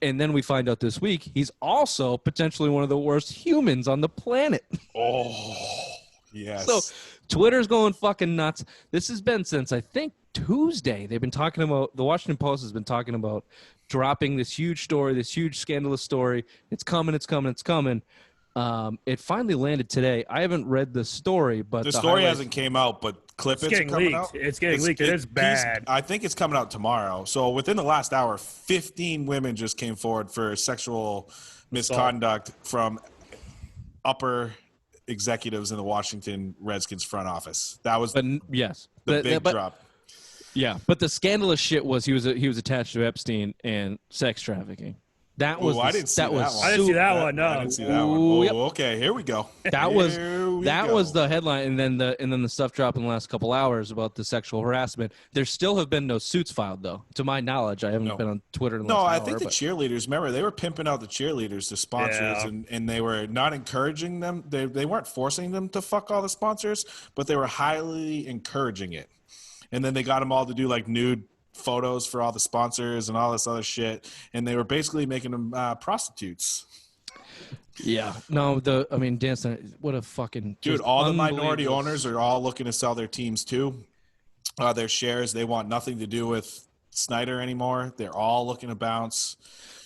And then we find out this week he's also potentially one of the worst humans on the planet.
Oh, yes.
So Twitter's going fucking nuts. This has been since, I think, Tuesday. They've been talking about, the Washington Post has been talking about dropping this huge story, this huge scandalous story. It's coming. It finally landed today. I haven't read the story, but
the story hasn't came out, but clip it's
getting
coming
leaked.
out.
It's getting leaked. It is bad.
I think it's coming out tomorrow. So within the last hour, 15 women just came forward for sexual misconduct from upper executives in the Washington Redskins front office. That was the big drop.
Yeah, but the scandalous shit was he was attached to Epstein and sex trafficking. That was
I didn't see that one.
I didn't see that one. No.
I didn't see that one. Oh, okay. Here we go.
That was the headline, and then the stuff dropped in the last couple hours about the sexual harassment. There still have been no suits filed, though, to my knowledge. I haven't been on Twitter. In the last
I
hour,
think the cheerleaders. Remember, they were pimping out the cheerleaders, the sponsors, and they were not encouraging them. They weren't forcing them to fuck all the sponsors, but they were highly encouraging it. And then they got them all to do like nude photos for all the sponsors and all this other shit, and they were basically making them prostitutes.
Yeah, no, Dan, what a fucking
dude! All the minority owners are all looking to sell their teams too, their shares. They want nothing to do with Snyder anymore. They're all looking to bounce.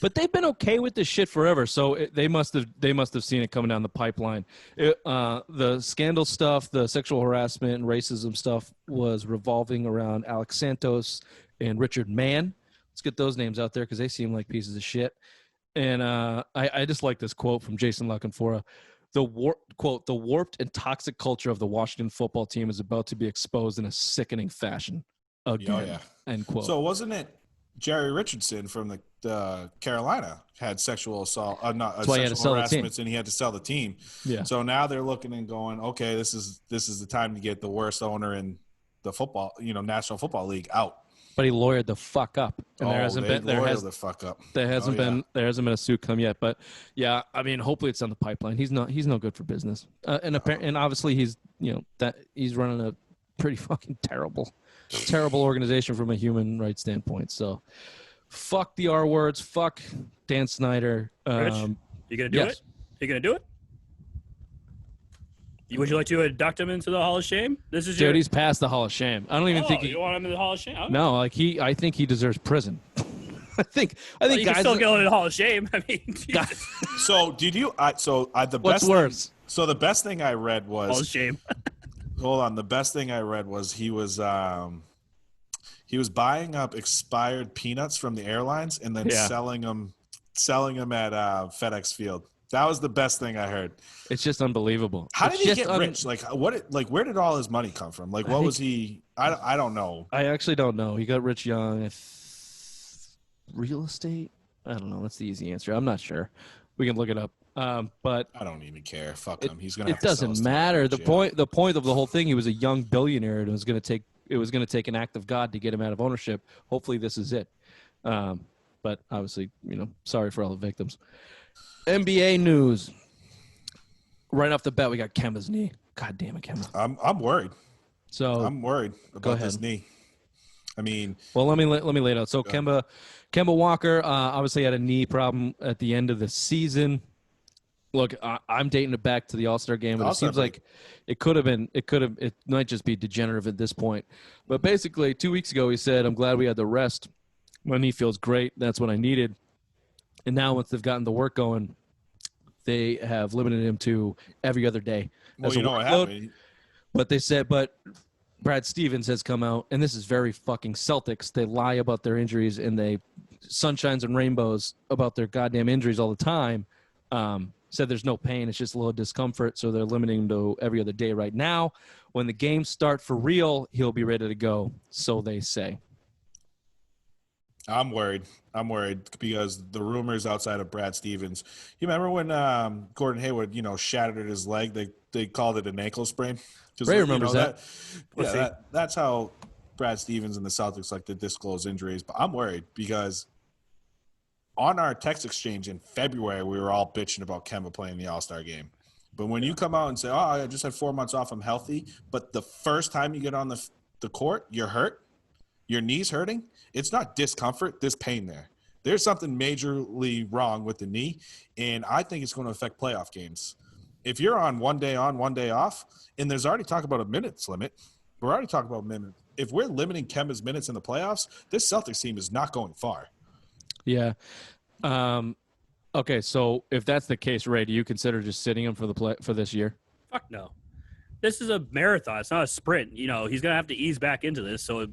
But they've been okay with this shit forever, so they must have seen it coming down the pipeline. The scandal stuff, the sexual harassment and racism stuff was revolving around Alex Santos and Richard Mann. Let's get those names out there because they seem like pieces of shit. And I just like this quote from Jason LaCanfora. The warped and toxic culture of the Washington football team is about to be exposed in a sickening fashion. Again,
oh, yeah.
End quote.
So wasn't it Jerry Richardson from the Carolina had sexual assault, sexual harassment, and he had to sell the team.
Yeah.
So now they're looking and going, okay, this is the time to get the worst owner in the football, National Football League out.
But he lawyered the fuck up, and there hasn't been a suit come yet. But yeah, I mean, hopefully it's on the pipeline. He's no good for business, and obviously he's he's running a pretty fucking terrible organization from a human rights standpoint. So, fuck the R words. Fuck Dan Snyder.
Rich, you gonna do it? You gonna do it? Would you like to induct him into the Hall of Shame?
Dude, he's past the Hall of Shame. I don't even think
you want him in the Hall of Shame? Okay.
No, I think he deserves prison. I think
you can still go in the Hall of Shame. I mean,
so did you?
What's worse?
So the best thing I read was
Hall of Shame.
Hold on. The best thing I read was he was buying up expired peanuts from the airlines and then selling them at FedEx Field. That was the best thing I heard.
It's just unbelievable.
How did he get rich? Where did all his money come from? Like, what was he? I don't know.
I actually don't know. He got rich young. Real estate? I don't know. That's the easy answer. I'm not sure. We can look it up. But
I don't even care. Fuck him. He's gonna.
It doesn't matter. The point of the whole thing. He was a young billionaire, and it was going to take an act of God to get him out of ownership. Hopefully, this is it. But obviously, sorry for all the victims. NBA news. Right off the bat, we got Kemba's knee. God damn it, Kemba.
I'm worried.
So
I'm worried about this knee. I mean,
well, let me lay it out. So Kemba Walker obviously had a knee problem at the end of the season. Look, I'm dating it back to the All-Star game, but it seems like it might just be degenerative at this point. But basically, 2 weeks ago, he said, "I'm glad we had the rest. My knee feels great. That's what I needed." And now, once they've gotten the work going, they have limited him to every other day.
Well, you know what happened.
But they said, Brad Stevens has come out, and this is very fucking Celtics. They lie about their injuries, and they sunshines and rainbows about their goddamn injuries all the time. Said there's no pain, it's just a little discomfort, so they're limiting him to every other day right now. When the games start for real, he'll be ready to go, so they say.
I'm worried because the rumors outside of Brad Stevens. You remember when Gordon Hayward, shattered his leg? They called it an ankle sprain.
Ray remembers that.
That's how Brad Stevens and the Celtics like to disclose injuries. But I'm worried because on our text exchange in February, we were all bitching about Kemba playing the All-Star game. But when you come out and say, "Oh, I just had 4 months off, I'm healthy," but the first time you get on the court, you're hurt, your knee's hurting, it's not discomfort, there's pain there. There's something majorly wrong with the knee, and I think it's going to affect playoff games. If you're on 1 day on, 1 day off, and there's already talk about a minutes limit, we're already talking about minutes. If we're limiting Kemba's minutes in the playoffs, this Celtics team is not going far.
Yeah. Okay, so if that's the case, Ray, do you consider just sitting him for this year?
Fuck no. This is a marathon. It's not a sprint. He's going to have to ease back into this. So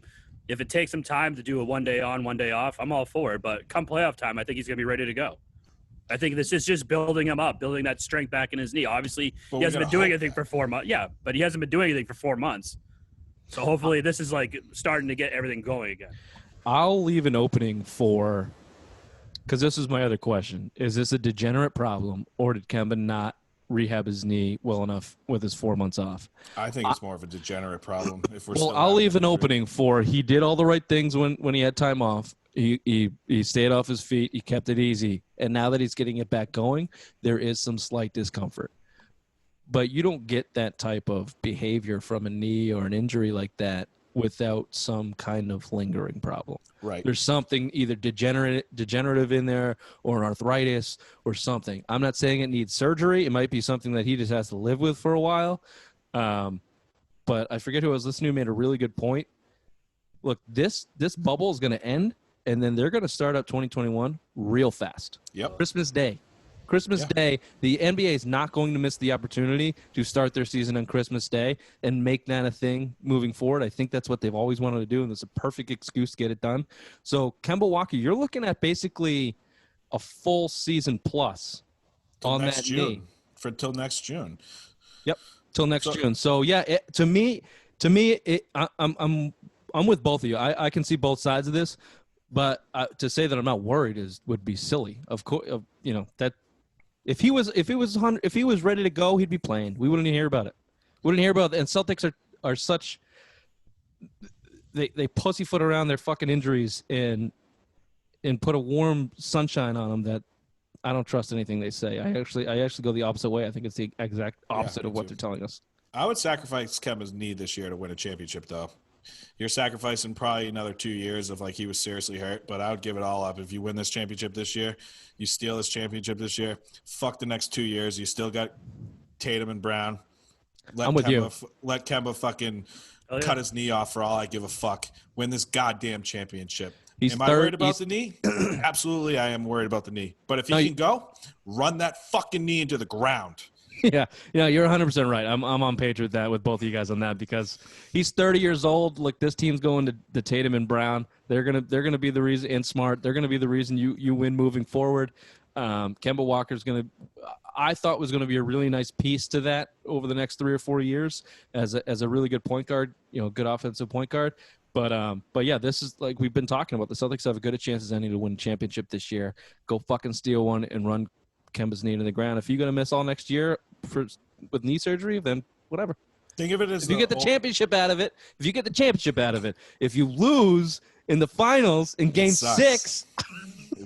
if it takes some time to do a 1 day on, 1 day off, I'm all for it. But come playoff time, I think he's going to be ready to go. I think this is just building him up, building that strength back in his knee. Obviously, he hasn't been doing anything for 4 months. Yeah, but he hasn't been doing anything for 4 months. So hopefully this is like starting to get everything going again.
I'll leave an opening for – because this is my other question. Is this a degenerate problem, or did Kemba not rehab his knee well enough with his 4 months off?
I think it's more of a degenerate problem.
I'll leave an opening for he did all the right things when he had time off. He stayed off his feet. He kept it easy. And now that he's getting it back going, there is some slight discomfort. But you don't get that type of behavior from a knee or an injury like that without some kind of lingering problem.
Right.
There's something either degenerative in there or an arthritis or something. I'm not saying it needs surgery. It might be something that he just has to live with for a while. But I forget who I was listening to made a really good point. Look, this bubble is going to end, and then they're going to start up 2021 real fast.
Yep.
Christmas Day, the NBA is not going to miss the opportunity to start their season on Christmas Day and make that a thing moving forward. I think that's what they've always wanted to do, and it's a perfect excuse to get it done. So, Kemba Walker, you're looking at basically a full season plus on that knee.
Till next June.
Yep, till next June. So, yeah, to me, I'm with both of you. I can see both sides of this, but to say that I'm not worried would be silly. Of course, that. If he was ready to go, he'd be playing. We wouldn't hear about it. And Celtics are such they pussyfoot around their fucking injuries and put a warm sunshine on them that I don't trust anything they say. I actually go the opposite way. I think it's the exact opposite of what they're telling us.
I would sacrifice Kemba's knee this year to win a championship, though. You're sacrificing probably another 2 years of he was seriously hurt, but I would give it all up. If you win this championship this year, you steal this championship this year, fuck the next 2 years. You still got Tatum and Brown.
I'm with you.
Let Kemba fucking cut his knee off for all I give a fuck. Win this goddamn championship. Am I worried about the knee? Absolutely, I am worried about the knee. But if he can go, run that fucking knee into the ground.
Yeah, you're 100% right. I'm on page with that, with both of you guys on that, because he's 30 years old. Look, this team's going to the Tatum and Brown. They're gonna be the reason, and Smart. They're gonna be the reason you win moving forward. Kemba Walker's I thought was gonna be a really nice piece to that over the next 3 or 4 years as a really good point guard. Good offensive point guard. But yeah, this is like we've been talking about. The Celtics have a good chance as any to win a championship this year. Go fucking steal one and run Kemba's knee to the ground. If you're gonna miss all next year with knee surgery, then whatever.
Think of it as
if you get the championship out of it. If you lose in the finals in Game 6,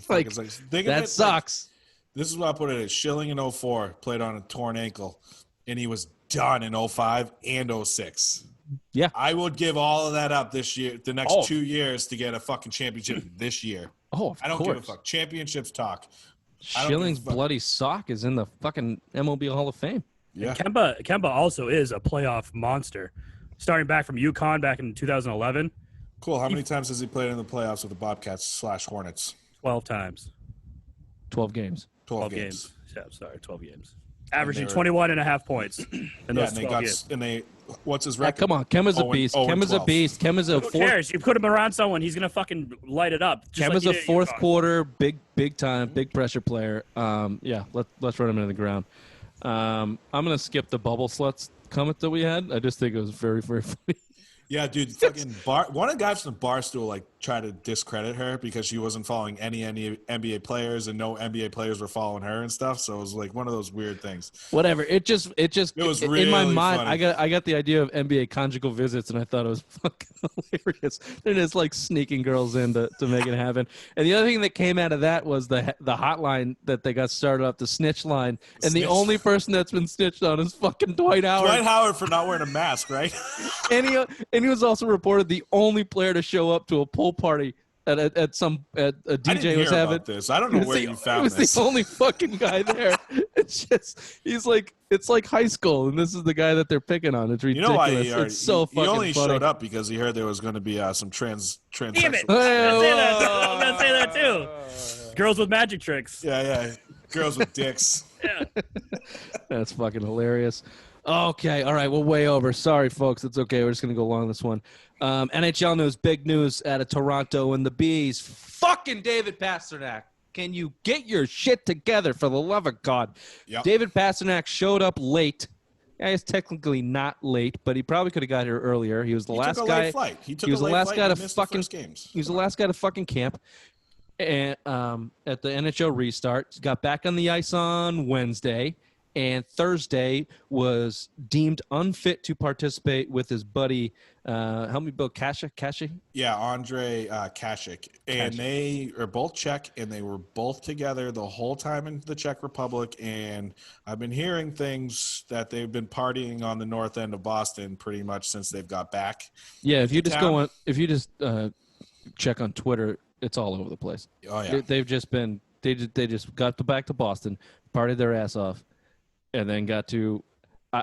that sucks.
This is what I put it at. Schilling in 04 played on a torn ankle, and he was done in 05 and 06.
Yeah.
I would give all of that up this year, the next
Oh.
2 years to get a fucking championship this year.
Oh, of
I don't
course.
give a fuck. Championships talk. I don't give a
Schilling's
fuck.
bloody sock is in the fucking MLB Hall of Fame.
Yeah.
And Kemba also is a playoff monster. Starting back from UConn back in 2011,
Cool. How many times has he played in the playoffs with the Bobcats/Hornets?
12 times.
12 games.
12 games.
Yeah, sorry, 12 games. Averaging
they were-
21 and a half points in
Yeah,
those
and they
12
got
games.
and they. What's his
Yeah,
record?
come on. Kemba's a
0
beast.
0
Kemba's a
12.
beast. Kemba's a
Who
fourth.
cares? You put him around someone, he's going to fucking light it up. Just
Kemba's
like
a
he did at
fourth
UConn.
quarter, big time, big pressure player. Yeah, let's run him into the ground. I'm gonna skip the bubble sluts comment that we had. I just think it was very, very funny.
Yeah, dude. Fucking one of the guys from Barstool like tried to discredit her because she wasn't following any NBA players and no NBA players were following her and stuff. So it was like one of those weird things.
Whatever. It was in my
really
mind.
funny.
I got the idea of NBA conjugal visits, and I thought it was fucking hilarious. They're just like sneaking girls in to make it happen. And the other thing that came out of that was the hotline that they got started up, the snitch line. And the
Snitch.
only person that's been snitched on is fucking Dwight Howard.
Dwight Howard for not wearing a mask, right?
And he was also reported the only player to show up to a pool party at a
I
DJ
didn't
was
hear
having.
about this. I don't know where you
He
found
was
this.
the only fucking guy there. It's just it's like high school, and this is the guy that they're picking on. It's
You
ridiculous.
know why he
It's so
he
fucking
only
funny.
showed up because he heard there was going to be some trans.
Damn it!
Hey,
I was gonna say that.
whoa.
I was gonna say that too. Girls with magic tricks.
Yeah. Girls with dicks.
Yeah.
That's fucking hilarious. Okay, all right, we're way over. Sorry, folks. It's okay. We're just gonna go along this one. NHL news, big news out of Toronto and the Bees. Fucking David Pasternak. Can you get your shit together for the love of God?
Yep.
David Pasternak showed up late. Yeah, he's technically not late, but he probably could have got here earlier. He was the
He
last
took a
guy.
late flight. He took
was
a
the
late
last
flight
guy
and
to
missed
fucking.
the first games.
He was the last guy to fucking camp. And at the NHL restart, got back on the ice on Wednesday, and Thursday was deemed unfit to participate with his buddy. Help me, Bill Kasha.
Yeah, Andre Kashik. And they are both Czech, and they were both together the whole time in the Czech Republic. And I've been hearing things that they've been partying on the north end of Boston pretty much since they've got back.
Yeah, if you just
town.
go on, if you just check on Twitter, it's all over the place.
Oh, yeah.
They've just been they just got back to Boston, partied their ass off, and then got to.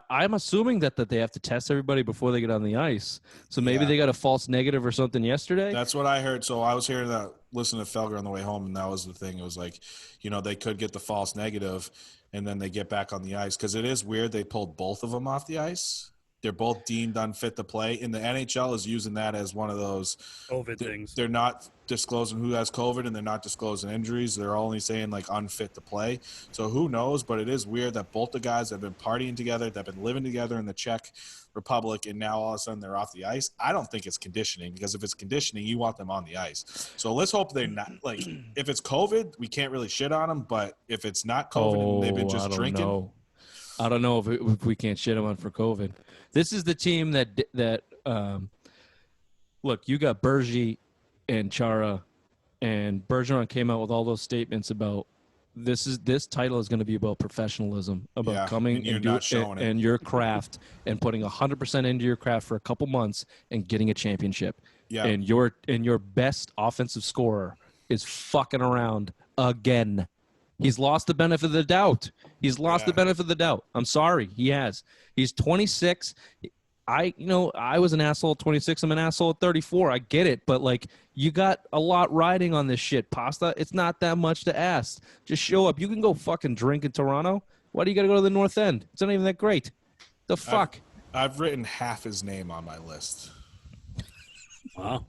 I'm assuming that they have to test everybody before they get on the ice. So maybe
Yeah.
they got a false negative or something yesterday.
That's what I heard. So I was hearing that, listening to Felger on the way home, and that was the thing. It was like, they could get the false negative, and then they get back on the ice. Because it is weird they pulled both of them off the ice. They're both deemed unfit to play. And the NHL is using that as one of those
COVID things.
They're not disclosing who has COVID, and they're not disclosing injuries. They're only saying like unfit to play. So who knows? But it is weird that both the guys have been partying together, that have been living together in the Czech Republic, and now all of a sudden they're off the ice. I don't think it's conditioning, because if it's conditioning, you want them on the ice. So let's hope they're not, like, if it's COVID, we can't really shit on them. But if it's not COVID and they've been just drinking.
I don't know if we can't shit them on for COVID. This is the team that look, you got Bergie and Chara, and Bergeron came out with all those statements about this title is going to be about professionalism, about coming and your craft and putting 100% into your craft for a couple months and getting a championship.
Yeah.
And your best offensive scorer is fucking around again. He's lost the benefit of the doubt. The benefit of the doubt. I'm sorry. He has. He's 26. I was an asshole at 26. I'm an asshole at 34. I get it. But, like, you got a lot riding on this shit, Pasta. It's not that much to ask. Just show up. You can go fucking drink in Toronto. Why do you got to go to the North End? It's not even that great. The fuck?
I've written half his name on my list.
Wow.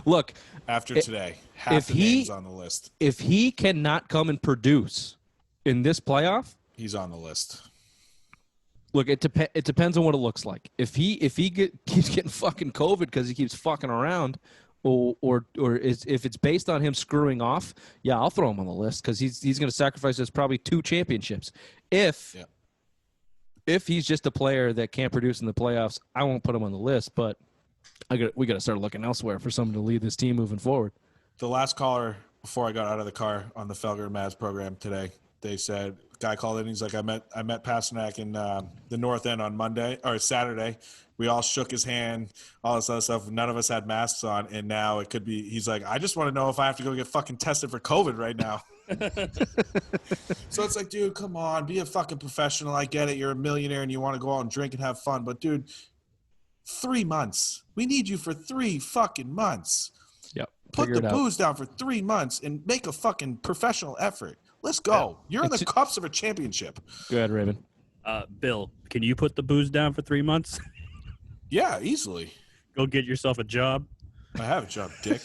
Look.
After today, half the names on the list.
If he cannot come and produce in this playoff,
he's on the list.
Look, it depends on what it looks like. If he keeps getting fucking COVID because he keeps fucking around, or if it's based on him screwing off, yeah, I'll throw him on the list because he's going to sacrifice his probably 2 championships. If he's just a player that can't produce in the playoffs, I won't put him on the list. But we got to start looking elsewhere for someone to lead this team moving forward.
The last caller before I got out of the car on the Felger and Mavs program today, they said guy called in. He's like, I met Pasternak in the North End on Monday or Saturday. We all shook his hand, all this other stuff. None of us had masks on, and now it could be. He's like, I just want to know if I have to go get fucking tested for COVID right now. So it's like, dude, come on, be a fucking professional. I get it. You're a millionaire and you want to go out and drink and have fun, but dude, 3 months. We need you for 3 fucking months.
Yep.
Put the booze down for 3 months and make a fucking professional effort. Let's go. You're in the cups of a championship.
Go ahead, Raven.
Bill, can you put the booze down for 3 months?
Yeah, easily.
Go get yourself a job.
I have a job, dick.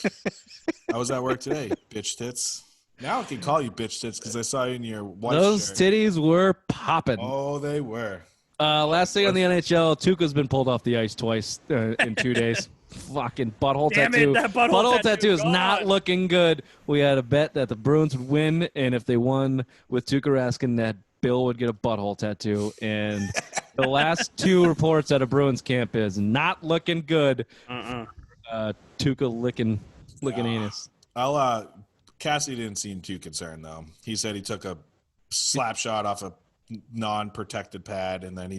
I was at work today, bitch tits. Now I can call you bitch tits because I saw you in your wife's
Those
shirt.
titties were popping.
Oh, they were.
Last thing on the NHL, Tuukka's been pulled off the ice twice in 2 days. Fucking butthole
Damn
tattoo.
it, that butthole
tattoo is
God.
not looking good. We had a bet that the Bruins would win, and if they won with Tuukka Raskin, that Bill would get a butthole tattoo. And the last 2 reports out of Bruins camp is not looking good. Tuukka licking anus.
Cassie didn't seem too concerned, though. He said he took a slap shot off a non-protected pad, and then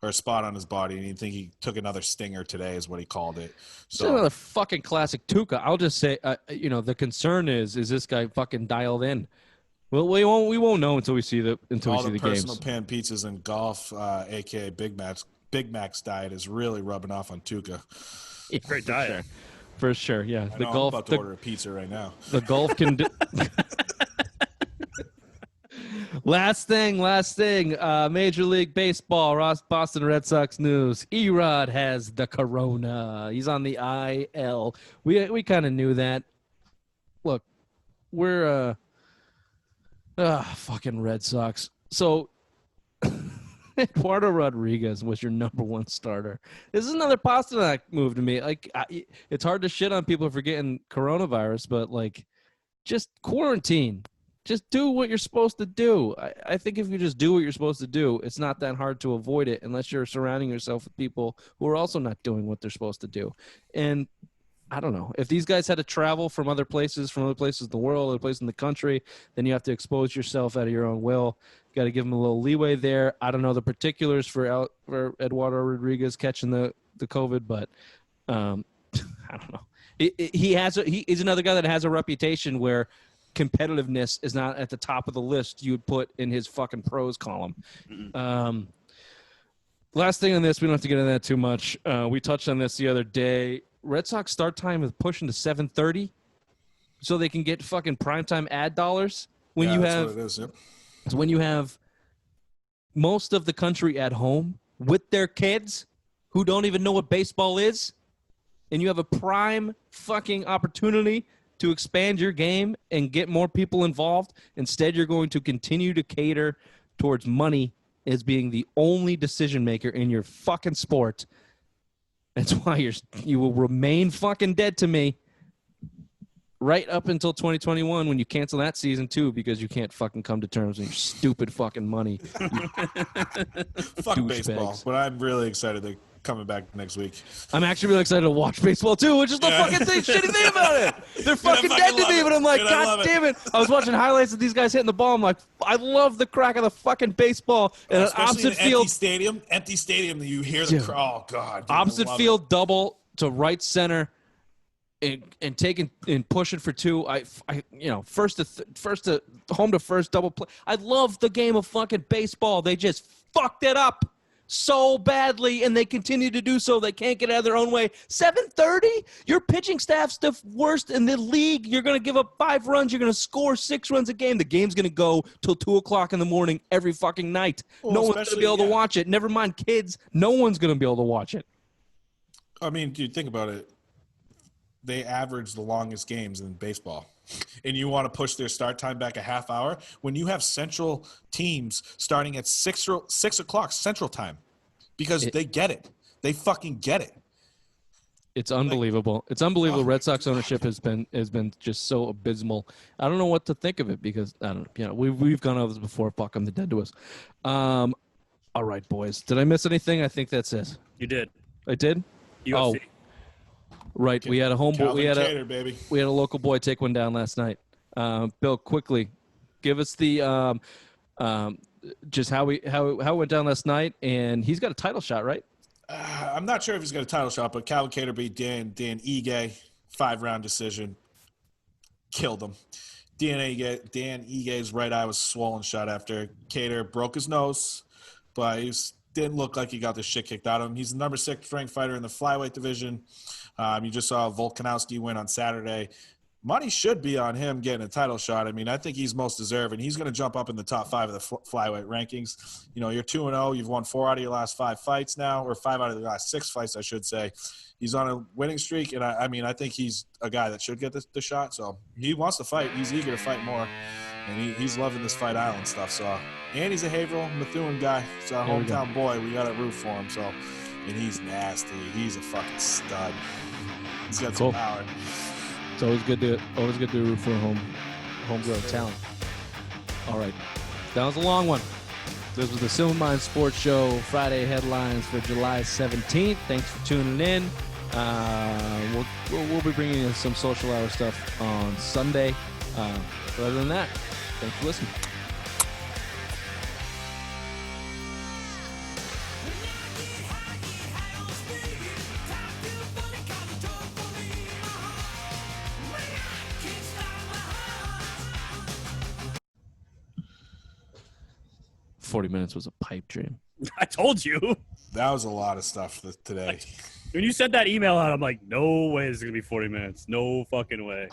or a spot on his body, and he think he took another stinger today, is what he called it.
So another fucking classic Tuukka. I'll just say, the concern is this guy fucking dialed in? Well, we won't know until we see the games.
Personal pan pizzas and golf, aka Big Mac's diet is really rubbing off on Tuukka.
Yeah,
great diet.
For sure, yeah.
I'm about to order a pizza right now.
The golf can do. Last thing. Major League Baseball, Boston Red Sox news. Erod has the corona. He's on the IL. We kind of knew that. Look, we're fucking Red Sox. So Eduardo Rodriguez was your number 1 starter. This is another Pasternak move to me. Like, it's hard to shit on people for getting coronavirus, but like, just quarantine. Just do what you're supposed to do. I think if you just do what you're supposed to do, it's not that hard to avoid it unless you're surrounding yourself with people who are also not doing what they're supposed to do. And I don't know. If these guys had to travel from other places in the world, other places in the country, then you have to expose yourself out of your own will. You got to give them a little leeway there. I don't know the particulars for Eduardo Rodriguez catching the COVID, but I don't know. He's another guy that has a reputation where competitiveness is not at the top of the list you would put in his fucking pros column. Last thing on this, we don't have to get into that too much. We touched on this the other day. Red Sox start time is pushing to 7:30 so they can get fucking primetime ad dollars. When you have most of the country at home with their kids who don't even know what baseball is, and you have a prime fucking opportunity to expand your game and get more people involved. Instead, you're going to continue to cater towards money as being the only decision maker in your fucking sport. That's why you will remain fucking dead to me right up until 2021 when you cancel that season too, because you can't fucking come to terms with your stupid fucking money.
Fuck baseball, but I'm really excited they're coming back next week.
I'm actually really excited to watch baseball too, which is the fucking shitty thing about it. They're fucking dead to me, but I'm like, God damn it. I was watching highlights of these guys hitting the ball. I'm like, I love the crack of the fucking baseball. And an opposite field.
Empty stadium, you hear the crowd. Oh, God. Dude,
opposite field double to right center. And taking and pushing for 2, first to home to first double play. I love the game of fucking baseball. They just fucked it up so badly, and they continue to do so. They can't get out of their own way. 7:30. Your pitching staff's the worst in the league. You're gonna give up 5 runs. You're gonna score 6 runs a game. The game's gonna go till 2:00 in the morning every fucking night. No one's gonna be able to watch it. Never mind kids. No one's gonna be able to watch it.
I mean, dude, think about it. They average the longest games in baseball. And you want to push their start time back a half hour when you have central teams starting at 6 o'clock Central Time because they get it. They fucking get it.
It's unbelievable. It's unbelievable. Red Sox ownership has been just so abysmal. I don't know what to think of it because I don't. We've gone over this before. Fuck them, they're dead to us. All right, boys. Did I miss anything? I think that's it.
You did.
I did.
UFC.
Right, we had a homeboy. We had a local boy take one down last night. Bill, quickly, give us the Just how it went down last night, and he's got a title shot, right?
I'm not sure if he's got a title shot, but Calvin Cater beat Dan Ige, 5-round decision, killed him. Dan Ige's right eye was swollen shut after Cater broke his nose, but he didn't look like he got the shit kicked out of him. He's the number 6 ranked fighter in the flyweight division. You just saw Volkanovski win on Saturday. Money should be on him getting a title shot. I mean, I think he's most deserving. He's going to jump up in the top 5 of the flyweight rankings. You know, you're 2-0. You've won 4 out of your last 5 fights now, or 5 out of the last 6 fights, I should say. He's on a winning streak, and I mean, I think he's a guy that should get the shot. So he wants to fight. He's eager to fight more, and he's loving this Fight Island stuff. So, and he's a Haverhill, Methuen guy. He's our hometown boy. We got to root for him. So, and he's nasty. He's a fucking stud. He's got some power.
It's always good to root for homegrown talent. All right, that was a long one. This was the Silver Mind Sports Show Friday headlines for July 17th. Thanks for tuning in. We'll be bringing you some social hour stuff on Sunday. But other than that, thanks for listening. 40 minutes was a pipe dream.
I told you.
That was a lot of stuff today.
When you sent that email out, I'm like, no way this is going to be 40 minutes. No fucking way.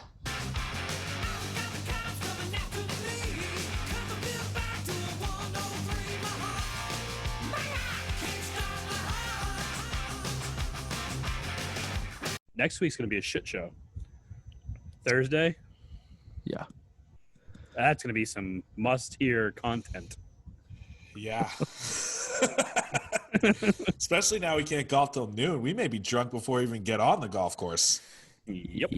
Next week's going to be a shit show. Thursday?
Yeah.
That's going to be some must-hear content.
Yeah. Especially now we can't golf till noon. We may be drunk before we even get on the golf course.
Yep.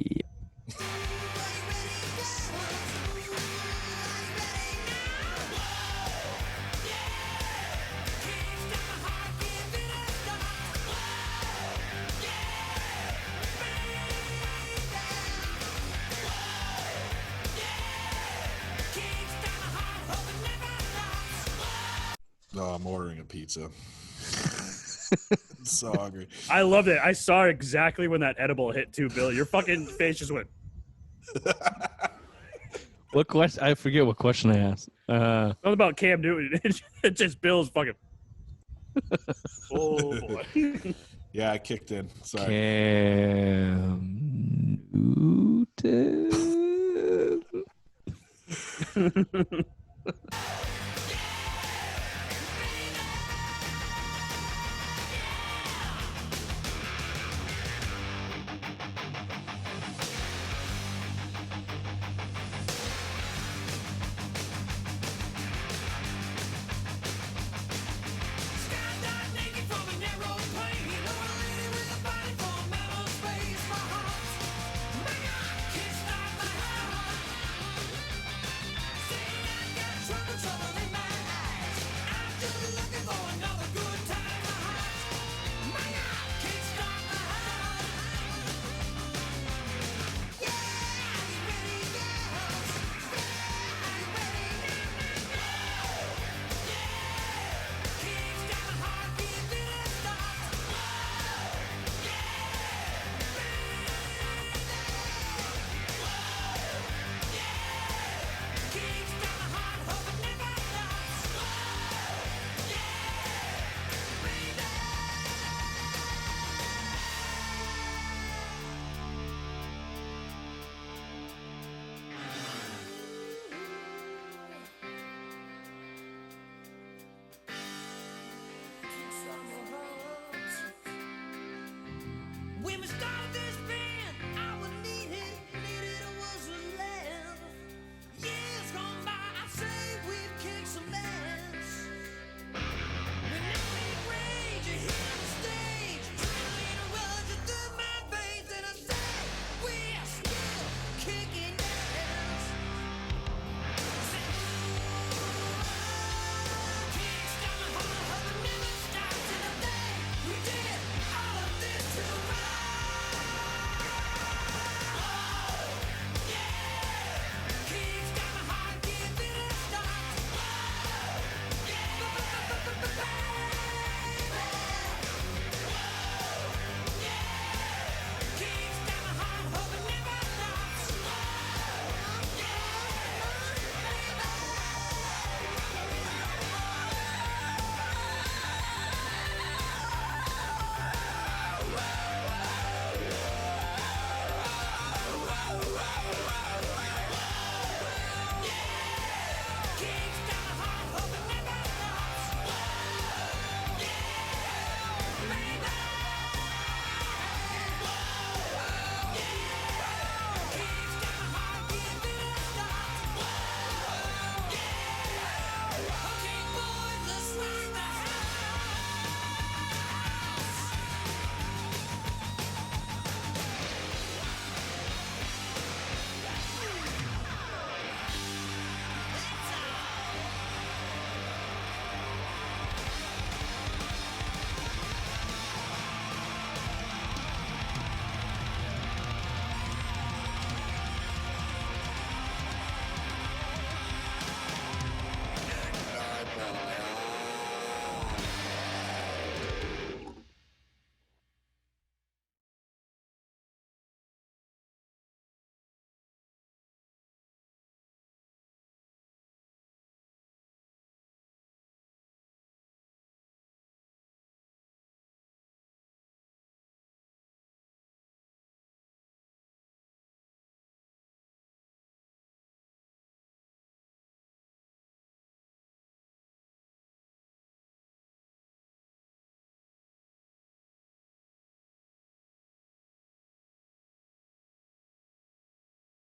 Oh, I'm ordering a pizza. So hungry.
I loved it. I saw exactly when that edible hit too, Bill. Your fucking face just went.
What question? I forget what question I asked.
Something about Cam Newton. It's just Bill's fucking. Oh boy.
Yeah, I kicked in. Sorry.
Cam Newton.